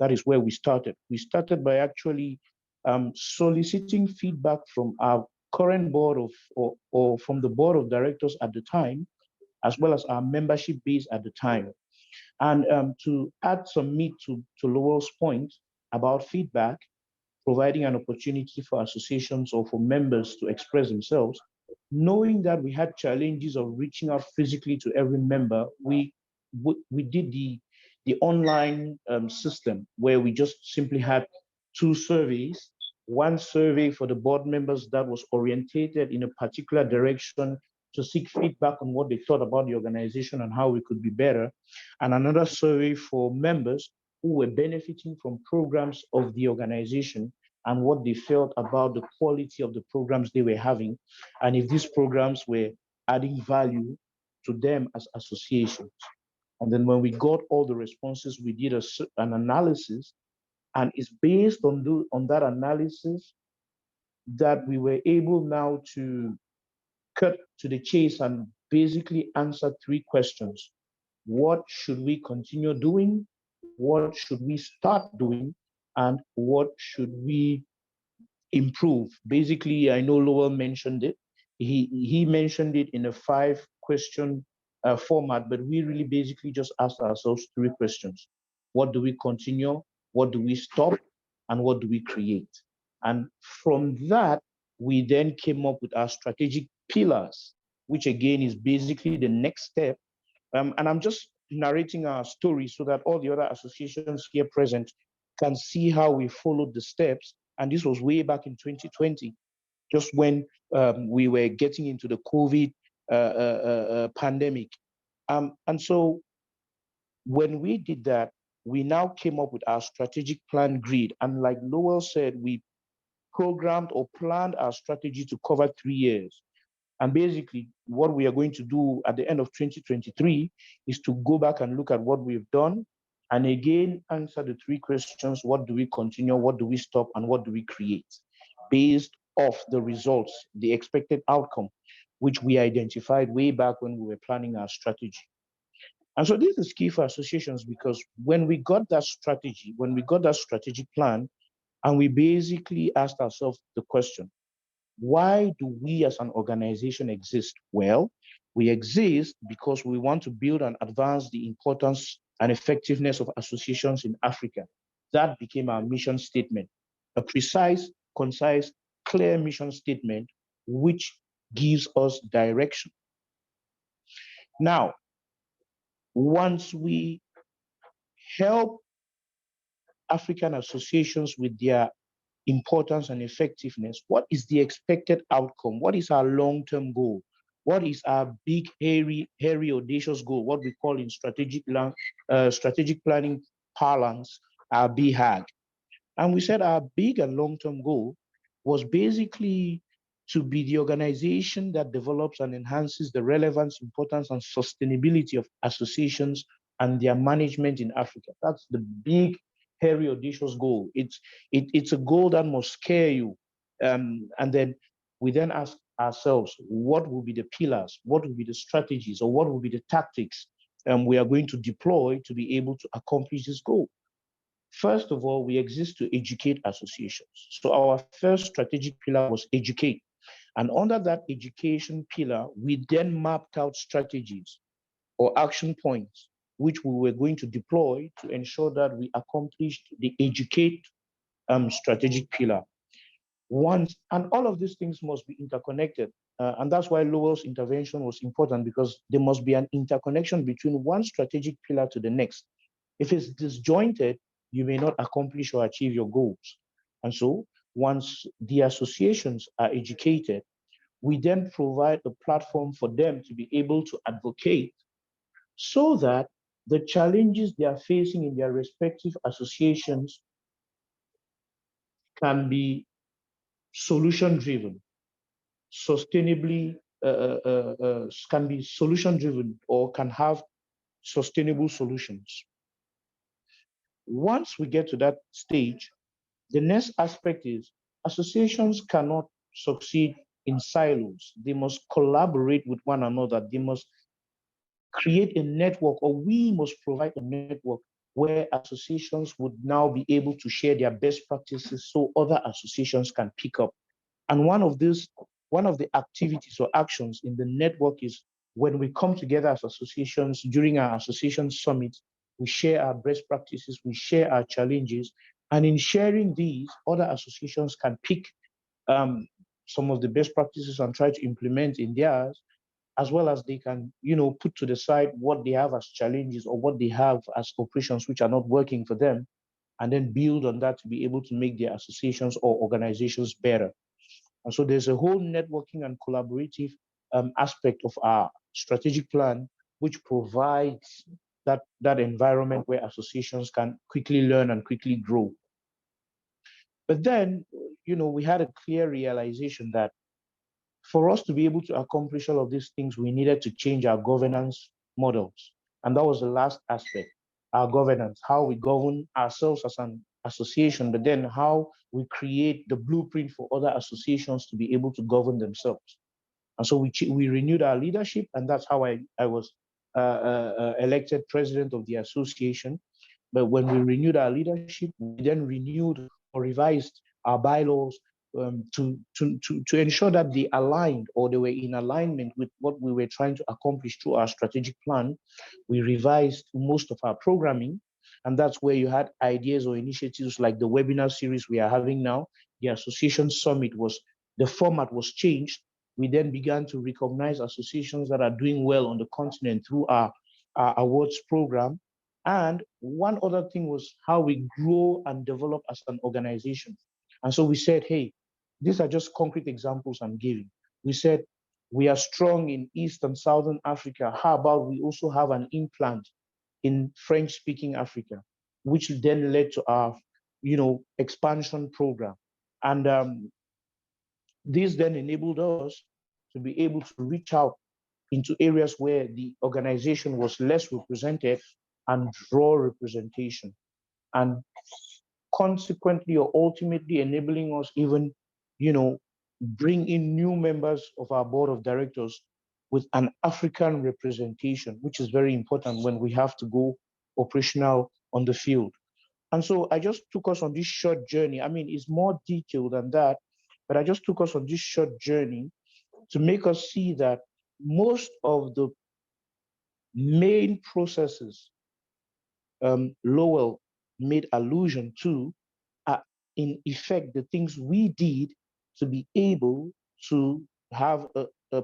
That is where we started. We started by actually soliciting feedback from our current board or from the board of directors at the time, as well as our membership base at the time. And to add some meat to Lowell's point about feedback, providing an opportunity for associations or for members to express themselves, knowing that we had challenges of reaching out physically to every member, we did the online system where we just simply had 2 surveys. One survey for the board members that was orientated in a particular direction to seek feedback on what they thought about the organization and how we could be better, and another survey for members who were benefiting from programs of the organization and what they felt about the quality of the programs they were having, and if these programs were adding value to them as associations. And then when we got all the responses, we did an analysis, and it's based on that analysis that we were able now to cut to the chase and basically answer 3 questions. What should we continue doing? What should we start doing? And what should we improve? Basically, I know Lowell mentioned it. He mentioned it in a 5-question format, but we really basically just asked ourselves 3 questions. What do we continue? What do we stop? And what do we create? And from that, we then came up with our strategic pillars, which again is basically the next step. And I'm just narrating our story so that all the other associations here present can see how we followed the steps. And this was way back in 2020, just when we were getting into the COVID pandemic. And so when we did that, we now came up with our strategic plan grid. And like Lowell said, we programmed or planned our strategy to cover 3 years. And basically, what we are going to do at the end of 2023 is to go back and look at what we've done, and again, answer the 3 questions: what do we continue, what do we stop, and what do we create, based off the results, the expected outcome, which we identified way back when we were planning our strategy. And so this is key for associations, because when we got that strategy, when we got that strategic plan, and we basically asked ourselves the question, why do we as an organization exist? Well, we exist because we want to build and advance the importance and effectiveness of associations in Africa. that became our mission statement, a precise, concise, clear mission statement, which gives us direction. Now, once we help African associations with their importance and effectiveness, what is the expected outcome? What is our long-term goal? What is our big, hairy, audacious goal? What we call in strategic planning parlance, our BHAG. And we said our big and long-term goal was basically to be the organization that develops and enhances the relevance, importance, and sustainability of associations and their management in Africa. That's the big, hairy, audacious goal. It's a goal that must scare you. And then we then ask ourselves, what will be the pillars? What will be the strategies? Or what will be the tactics we are going to deploy to be able to accomplish this goal? First of all, we exist to educate associations. So our first strategic pillar was educate. And under that education pillar, we then mapped out strategies or action points, which we were going to deploy to ensure that we accomplished the educate strategic pillar. And all of these things must be interconnected. And that's why Lowell's intervention was important, because there must be an interconnection between one strategic pillar to the next. If it's disjointed, you may not accomplish or achieve your goals. And so once the associations are educated, we then provide a platform for them to be able to advocate so that the challenges they are facing in their respective associations can be solution-driven, sustainably, can be solution-driven or can have sustainable solutions. Once we get to that stage, the next aspect is associations cannot succeed in silos. They must collaborate with one another. They must create a network, or we must provide a network where associations would now be able to share their best practices so other associations can pick up. And one of the activities or actions in the network is when we come together as associations during our association summit, we share our best practices, we share our challenges, and in sharing these, other associations can pick some of the best practices and try to implement in theirs, as well as they can, put to the side what they have as challenges or what they have as operations which are not working for them, and then build on that to be able to make their associations or organizations better. And so there's a whole networking and collaborative aspect of our strategic plan, which provides that environment where associations can quickly learn and quickly grow. But then, we had a clear realization that for us to be able to accomplish all of these things, we needed to change our governance models. And that was the last aspect, our governance, how we govern ourselves as an association, but then how we create the blueprint for other associations to be able to govern themselves. And so we renewed our leadership, and that's how I was elected president of the association. But when we renewed our leadership, we then renewed or revised our bylaws to ensure that they aligned, or they were in alignment with what we were trying to accomplish through our strategic plan. We revised most of our programming, and that's where you had ideas or initiatives like the webinar series we are having now. The association summit the format was changed. We then began to recognize associations that are doing well on the continent through our awards program. And one other thing was how we grow and develop as an organization. And so we said, hey, these are just concrete examples I'm giving. We said, we are strong in East and Southern Africa. How about we also have an implant in French-speaking Africa, which then led to our, expansion program. And this then enabled us to be able to reach out into areas where the organization was less represented and draw representation. And consequently or ultimately enabling us even, bring in new members of our board of directors with an African representation, which is very important when we have to go operational on the field. And so I just took us on this short journey. I mean, it's more detailed than that, but I just took us on this short journey to make us see that most of the main processes Lowell made allusion to are in effect the things we did to be able to have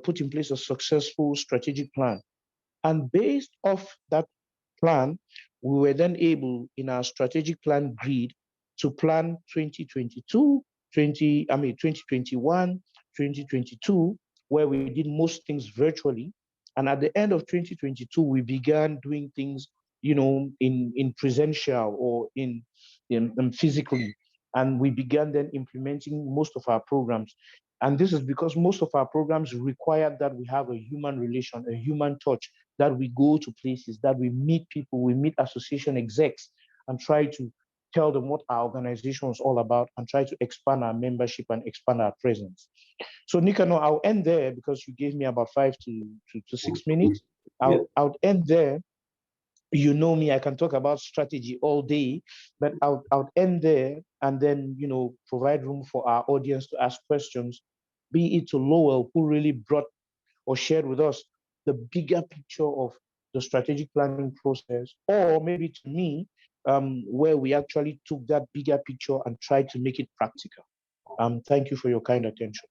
put in place a successful strategic plan. And based off that plan, we were then able in our strategic plan grid to plan 2021, 2022, where we did most things virtually. And at the end of 2022, we began doing things, in presential or in physically. And we began then implementing most of our programs. And this is because most of our programs require that we have a human relation, a human touch, that we go to places, that we meet people, we meet association execs and try to tell them what our organization is all about and try to expand our membership and expand our presence. So Nicanor, I'll end there because you gave me about 5 to 6 minutes. I'll end there. You know me, I can talk about strategy all day, but I'll end there and then, provide room for our audience to ask questions, be it to Lowell, who really brought or shared with us the bigger picture of the strategic planning process, or maybe to me, where we actually took that bigger picture and tried to make it practical. Thank you for your kind attention.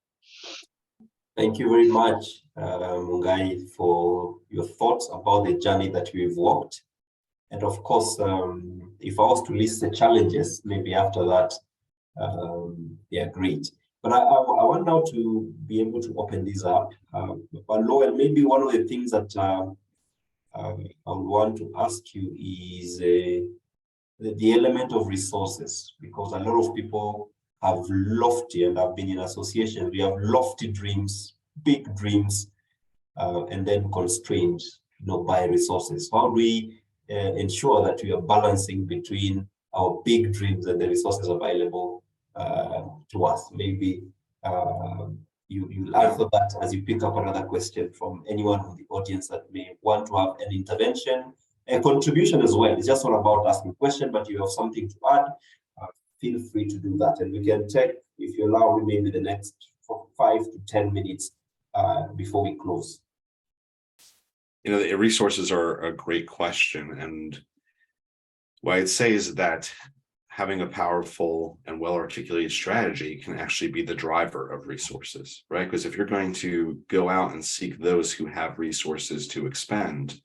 Thank you very much, Mungai, for your thoughts about the journey that we've walked. And of course, if I was to list the challenges, maybe after that, they are great. But I want now to be able to open this up. But Lowell, maybe one of the things that I would want to ask you is the element of resources, because a lot of people have lofty, and I've been in associations, we have lofty dreams, big dreams, and then constrained, by resources. How do we ensure that we are balancing between our big dreams and the resources available to us? Maybe you'll answer that as you pick up another question from anyone in the audience that may want to have an intervention, a contribution as well. It's just not about asking a question, but you have something to add, feel free to do that. And we can take, if you allow me, maybe the next 5 to 10 minutes before we close. The resources are a great question. And what I'd say is that having a powerful and well-articulated strategy can actually be the driver of resources, right? Because if you're going to go out and seek those who have resources to expend,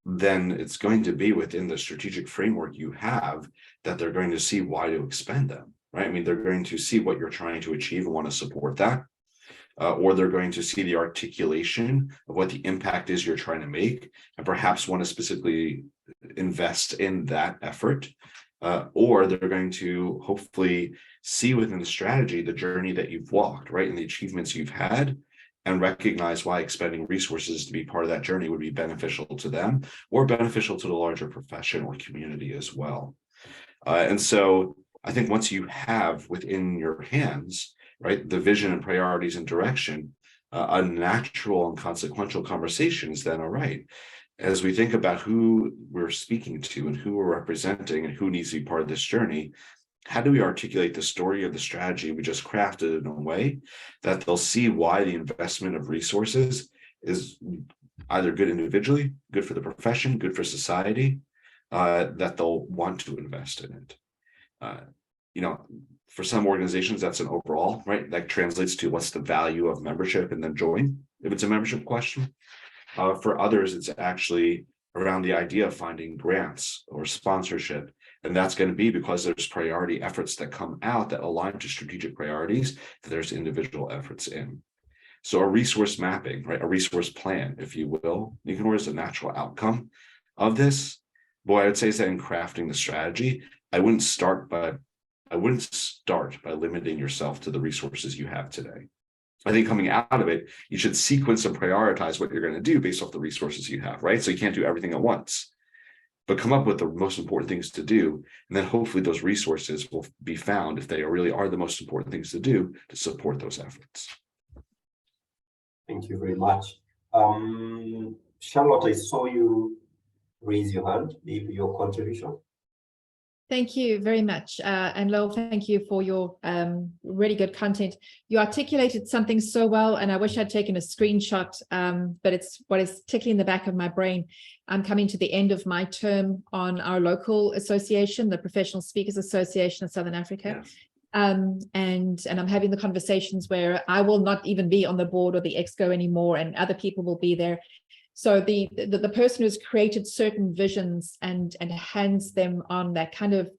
then it's going to be within the strategic framework you have that they're going to see why to expend them, right? I mean, they're going to see what you're trying to achieve and want to support that. Or they're going to see the articulation of what the impact is you're trying to make and perhaps want to specifically invest in that effort. Or they're going to hopefully see within the strategy the journey that you've walked, right, and the achievements you've had, and recognize why expending resources to be part of that journey would be beneficial to them or beneficial to the larger profession or community as well. And so I think once you have within your hands, right, the vision and priorities and direction, a natural and consequential conversation is then, all right, as we think about who we're speaking to and who we're representing and who needs to be part of this journey, how do we articulate the story of the strategy we just crafted in a way that they'll see why the investment of resources is either good individually, good for the profession, good for society, that they'll want to invest in it. For some organizations, that's an overall, right? That translates to what's the value of membership and then join, if it's a membership question. For others, it's actually around the idea of finding grants or sponsorship. And that's going to be because there's priority efforts that come out that align to strategic priorities that there's individual efforts in. So a resource mapping, right? A resource plan, if you will, Nicanor, is a natural outcome of this. But what I would say is that in crafting the strategy, I wouldn't start by limiting yourself to the resources you have today. I think coming out of it, you should sequence and prioritize what you're going to do based off the resources you have, right? So you can't do everything at once, but come up with the most important things to do. And then hopefully those resources will be found, if they really are the most important things to do, to support those efforts. Thank you very much. Charlotte, I saw you raise your hand, maybe your contribution. Thank you very much. And Lowell, thank you for your really good content. You articulated something so well, and I wish I'd taken a screenshot, but it's what is tickling in the back of my brain. I'm coming to the end of my term on our local association, the Professional Speakers Association of Southern Africa. Yes. And I'm having the conversations where I will not even be on the board or the exco anymore, and other people will be there. So the person who's created certain visions and hands them on that kind of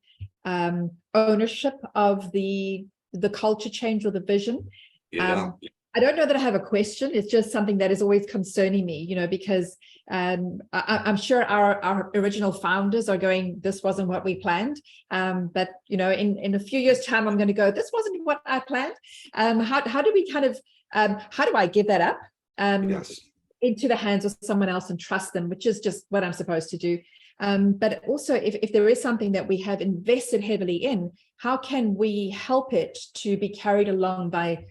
ownership of the culture change or the vision. Yeah. I don't know that I have a question. It's just something that is always concerning me, you know, because I'm sure our original founders are going, this wasn't what we planned. But, you know, in a few years' time, I'm going to go, this wasn't what I planned. How do we kind of, how do I give that up? Yes. Into the hands of someone else and trust them, which is just what I'm supposed to do. But also, if there is something that we have invested heavily in, how can we help it to be carried along by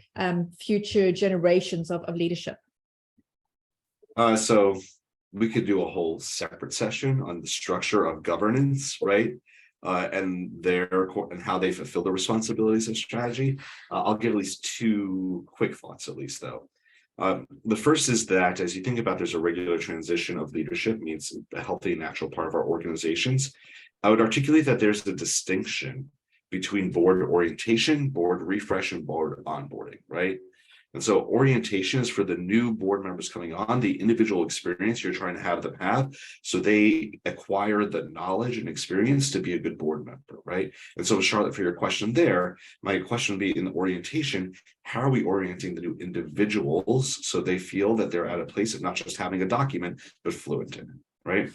future generations of leadership? So we could do a whole separate session on the structure of governance, right? And how they fulfill the responsibilities of strategy. I'll give at least two quick thoughts, at least, though. The first is that as you think about there's a regular transition of leadership, means a healthy and natural part of our organizations. I would articulate that there's a distinction between board orientation, board refresh, and board onboarding, right? And so orientation is for the new board members coming on, the individual experience you're trying to have them have, so they acquire the knowledge and experience to be a good board member, right? And so Charlotte, for your question there, my question would be in the orientation, how are we orienting the new individuals so they feel that they're at a place of not just having a document, but fluent in it, right?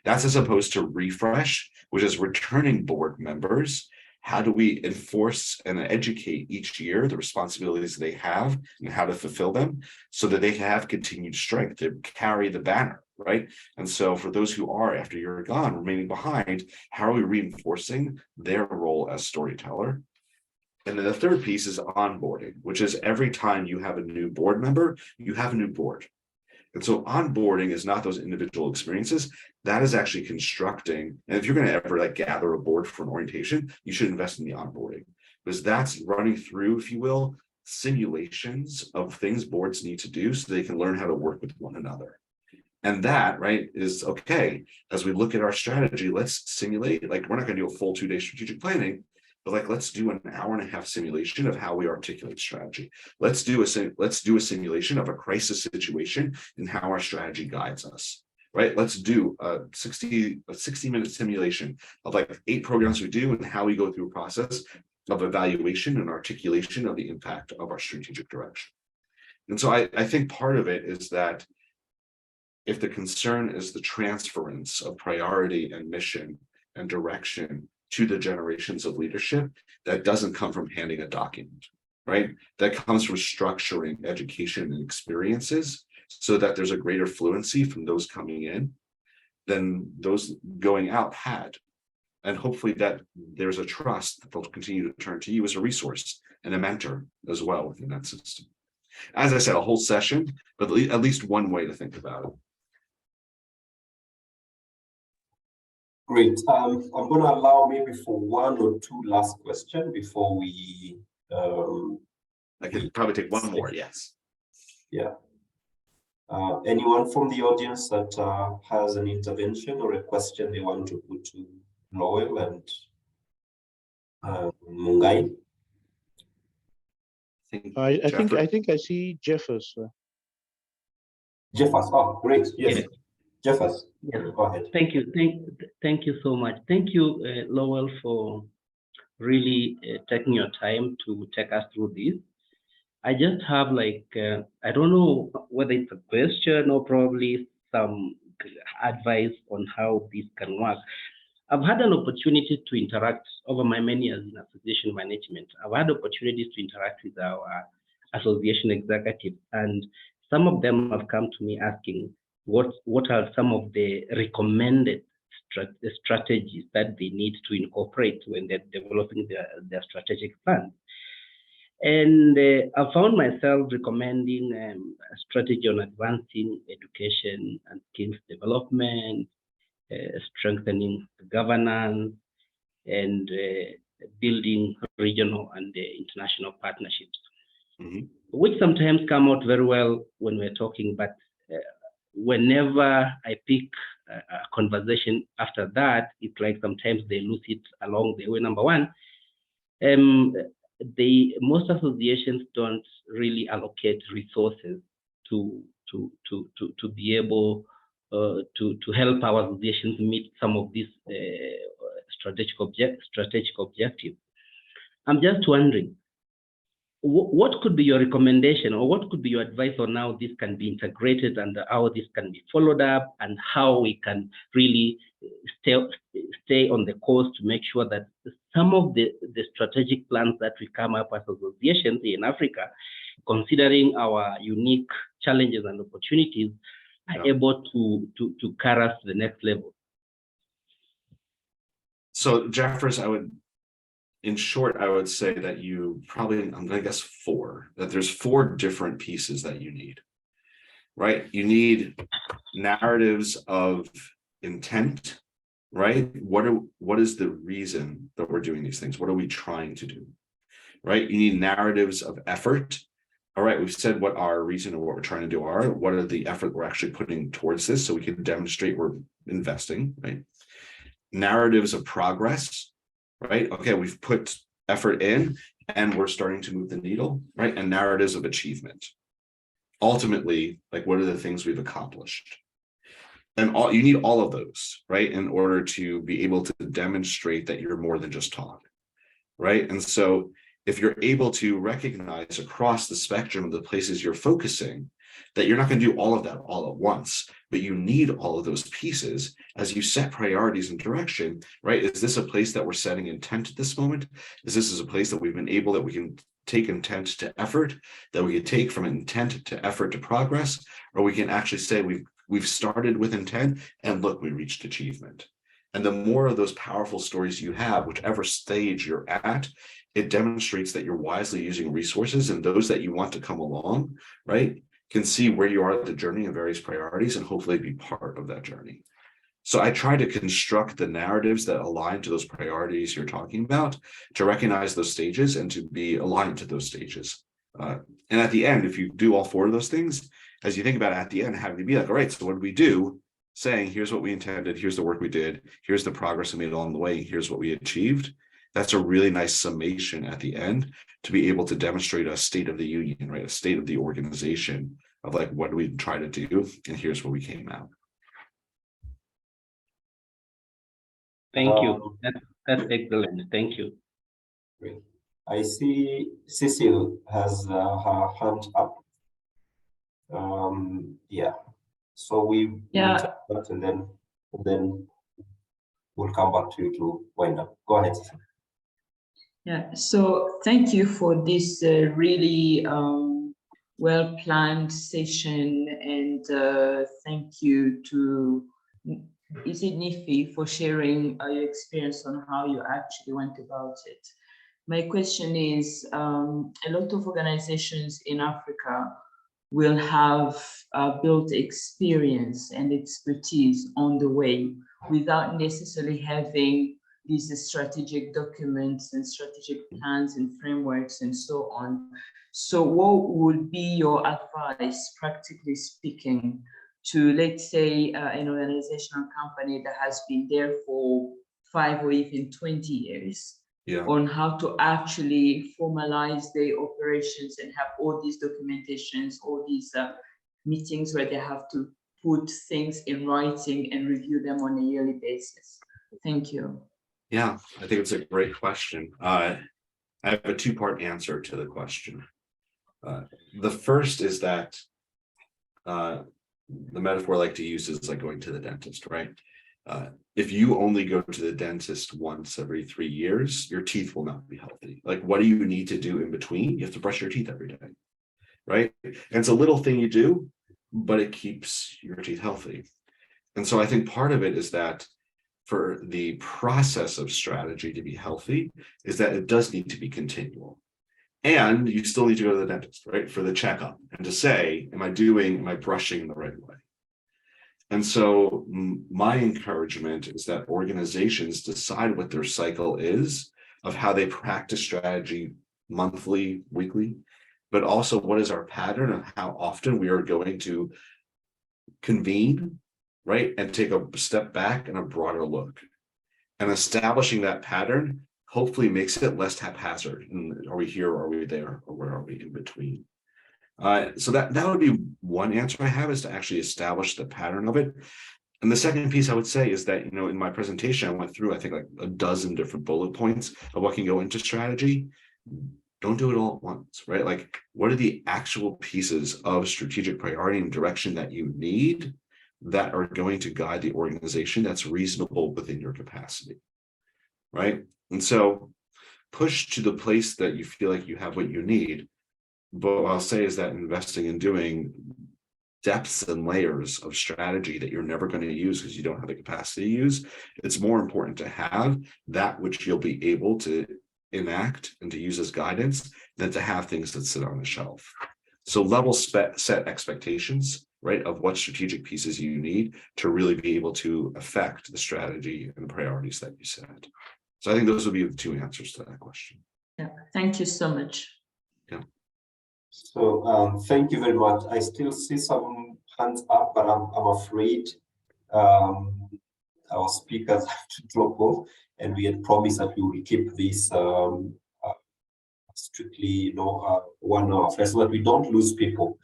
That's as opposed to refresh, which is returning board members. How do we enforce and educate each year the responsibilities they have and how to fulfill them so that they have continued strength to carry the banner, right? And so for those who are, after you're gone, remaining behind, how are we reinforcing their role as storyteller? And then the third piece is onboarding, which is every time you have a new board member, you have a new board. And so onboarding is not those individual experiences, that is actually constructing. And if you're going to ever gather a board for an orientation, you should invest in the onboarding, because that's running through, if you will, simulations of things boards need to do so they can learn how to work with one another. And that, right, is okay. As we look at our strategy, let's simulate, we're not going to do a full 2-day strategic planning, but let's do an 1.5-hour simulation of how we articulate strategy. Let's do a simulation of a crisis situation and how our strategy guides us, right? Let's do a 60-minute simulation of 8 programs we do and how we go through a process of evaluation and articulation of the impact of our strategic direction. And so I think part of it is that if the concern is the transference of priority and mission and direction to the generations of leadership, that doesn't come from handing a document, right? That comes from structuring education and experiences so that there's a greater fluency from those coming in than those going out had. And hopefully that there's a trust that they'll continue to turn to you as a resource and a mentor as well within that system. As I said, a whole session, but at least one way to think about it. Great. I'm going to allow maybe for 1 or 2 last questions before we. I can probably take one more. Yes. Yeah. Anyone from the audience that has an intervention or a question they want to put to Lowell and Mungai? I think I see Jeffers. Jeffers. Oh, great. Yes. Yeah. Jeffers. Yes. Go ahead. Thank you. Thank you so much. Thank you, Lowell, for really taking your time to take us through this. I just have I don't know whether it's a question or probably some advice on how this can work. I've had an opportunity to interact over my many years in association management. I've had opportunities to interact with our association executives, and some of them have come to me asking what are some of the recommended strategies that they need to incorporate when they're developing their strategic plans. And I found myself recommending a strategy on advancing education and skills development, strengthening governance, and building regional and international partnerships, which sometimes come out very well when we're talking, but whenever I pick a conversation after that, it's like sometimes they lose it along the way. Number one, most associations don't really allocate resources to be able to help our associations meet some of these strategic objectives. I'm just wondering, what could be your recommendation, or what could be your advice on how this can be integrated and how this can be followed up, and how we can really stay on the course to make sure that some of the strategic plans that we come up as associations in Africa, considering our unique challenges and opportunities, are able to carry us to the next level? So Jeffers, in short, I would say that you probably, I'm going to guess that there's 4 different pieces that you need, right? You need narratives of intent, right? What is the reason that we're doing these things? What are we trying to do, right? You need narratives of effort. All right, we've said what our reason and what we're trying to do are. What are the effort we're actually putting towards this so we can demonstrate we're investing, right? Narratives of progress. Right? Okay, we've put effort in and we're starting to move the needle, right? And narratives of achievement. Ultimately, like, what are the things we've accomplished? And you need all of those, right? In order to be able to demonstrate that you're more than just talk, right? And so if you're able to recognize across the spectrum of the places you're focusing, that you're not going to do all of that all at once, but you need all of those pieces as you set priorities and direction, right? Is this a place that we're setting intent at this moment? Is this a place that we've been able, that we can take intent to effort, that we can take from intent to effort to progress, or we can actually say we've started with intent and look, we reached achievement. And the more of those powerful stories you have, whichever stage you're at, it demonstrates that you're wisely using resources, and those that you want to come along, right, can see where you are at the journey and various priorities and hopefully be part of that journey. So I try to construct the narratives that align to those priorities you're talking about, to recognize those stages and to be aligned to those stages. And at the end, if you do all 4 of those things, as you think about it at the end, having to be like, all right, so what did we do? Saying, here's what we intended, here's the work we did, here's the progress we made along the way, here's what we achieved. That's a really nice summation at the end to be able to demonstrate a state of the union, right? A state of the organization of like, what do we try to do? And here's where we came out. Thank you. That's excellent. Thank you. Great. I see Cecil has her hand up. Yeah. So we'll take that and then we'll come back to you to wind up. Go ahead, Cecil. Yeah, so thank you for this really well-planned session, and thank you to Nfi for sharing your experience on how you actually went about it. My question is, a lot of organizations in Africa will have built experience and expertise on the way without necessarily having these strategic documents and strategic plans and frameworks and so on. So what would be your advice, practically speaking, to, let's say, an organizational company that has been there for 5 or even 20 years, on how to actually formalize their operations and have all these documentations, all these meetings where they have to put things in writing and review them on a yearly basis? Thank you. Yeah, I think it's a great question. I have a 2-part answer to the question. The first is that the metaphor I like to use is like going to the dentist, right? If you only go to the dentist once every 3 years, your teeth will not be healthy. Like, what do you need to do in between? You have to brush your teeth every day, right? And it's a little thing you do, but it keeps your teeth healthy. And so I think part of it is that for the process of strategy to be healthy is that it does need to be continual. And you still need to go to the dentist, right, for the checkup and to say, am I brushing in the right way? And so my encouragement is that organizations decide what their cycle is of how they practice strategy monthly, weekly, but also what is our pattern of how often we are going to convene, right? And take a step back and a broader look. And establishing that pattern hopefully makes it less haphazard. And are we here, or are we there, or where are we in between? So that would be one answer I have, is to actually establish the pattern of it. And the second piece I would say is that, in my presentation, I went through, I think, like a dozen different bullet points of what can go into strategy. Don't do it all at once, right? Like, what are the actual pieces of strategic priority and direction that you need that are going to guide the organization that's reasonable within your capacity, right? And so push to the place that you feel like you have what you need. But what I'll say is that investing in doing depths and layers of strategy that you're never going to use because you don't have the capacity to use, it's more important to have that which you'll be able to enact and to use as guidance than to have things that sit on the shelf. So level set expectations, right, of what strategic pieces you need to really be able to affect the strategy and the priorities that you set. So I think those would be the two answers to that question. Yeah, thank you so much. Yeah. So thank you very much. I still see some hands up, but I'm afraid our speakers have to drop off, and we had promised that we will keep this strictly 1 hour so that we don't lose people.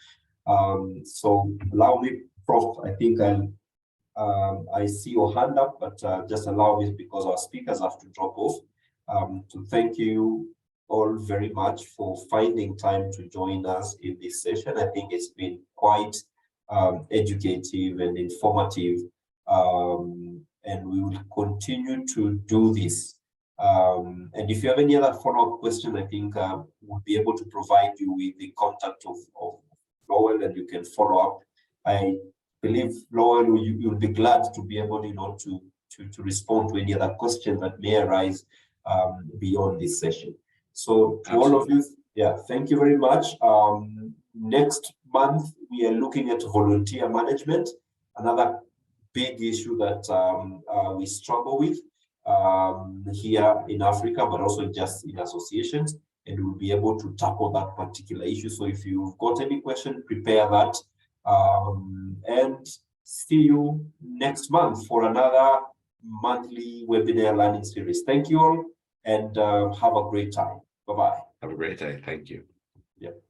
So allow me, Prof, I think I see your hand up, but just allow me, because our speakers have to drop off, to thank you all very much for finding time to join us in this session. I think it's been quite educative and informative, and we will continue to do this. And if you have any other follow-up questions, I think we'll be able to provide you with the contact of Lowell, and you can follow up. I believe, Lowell, you'll be glad to be able to respond to any other questions that may arise beyond this session. So to all of you, thank you very much. Next month, we are looking at volunteer management, another big issue that we struggle with here in Africa, but also just in associations, and we'll be able to tackle that particular issue. So if you've got any question, prepare that, and see you next month for another monthly webinar learning series. Thank you all, and have a great time. Bye-bye. Have a great day. Thank you. Yep.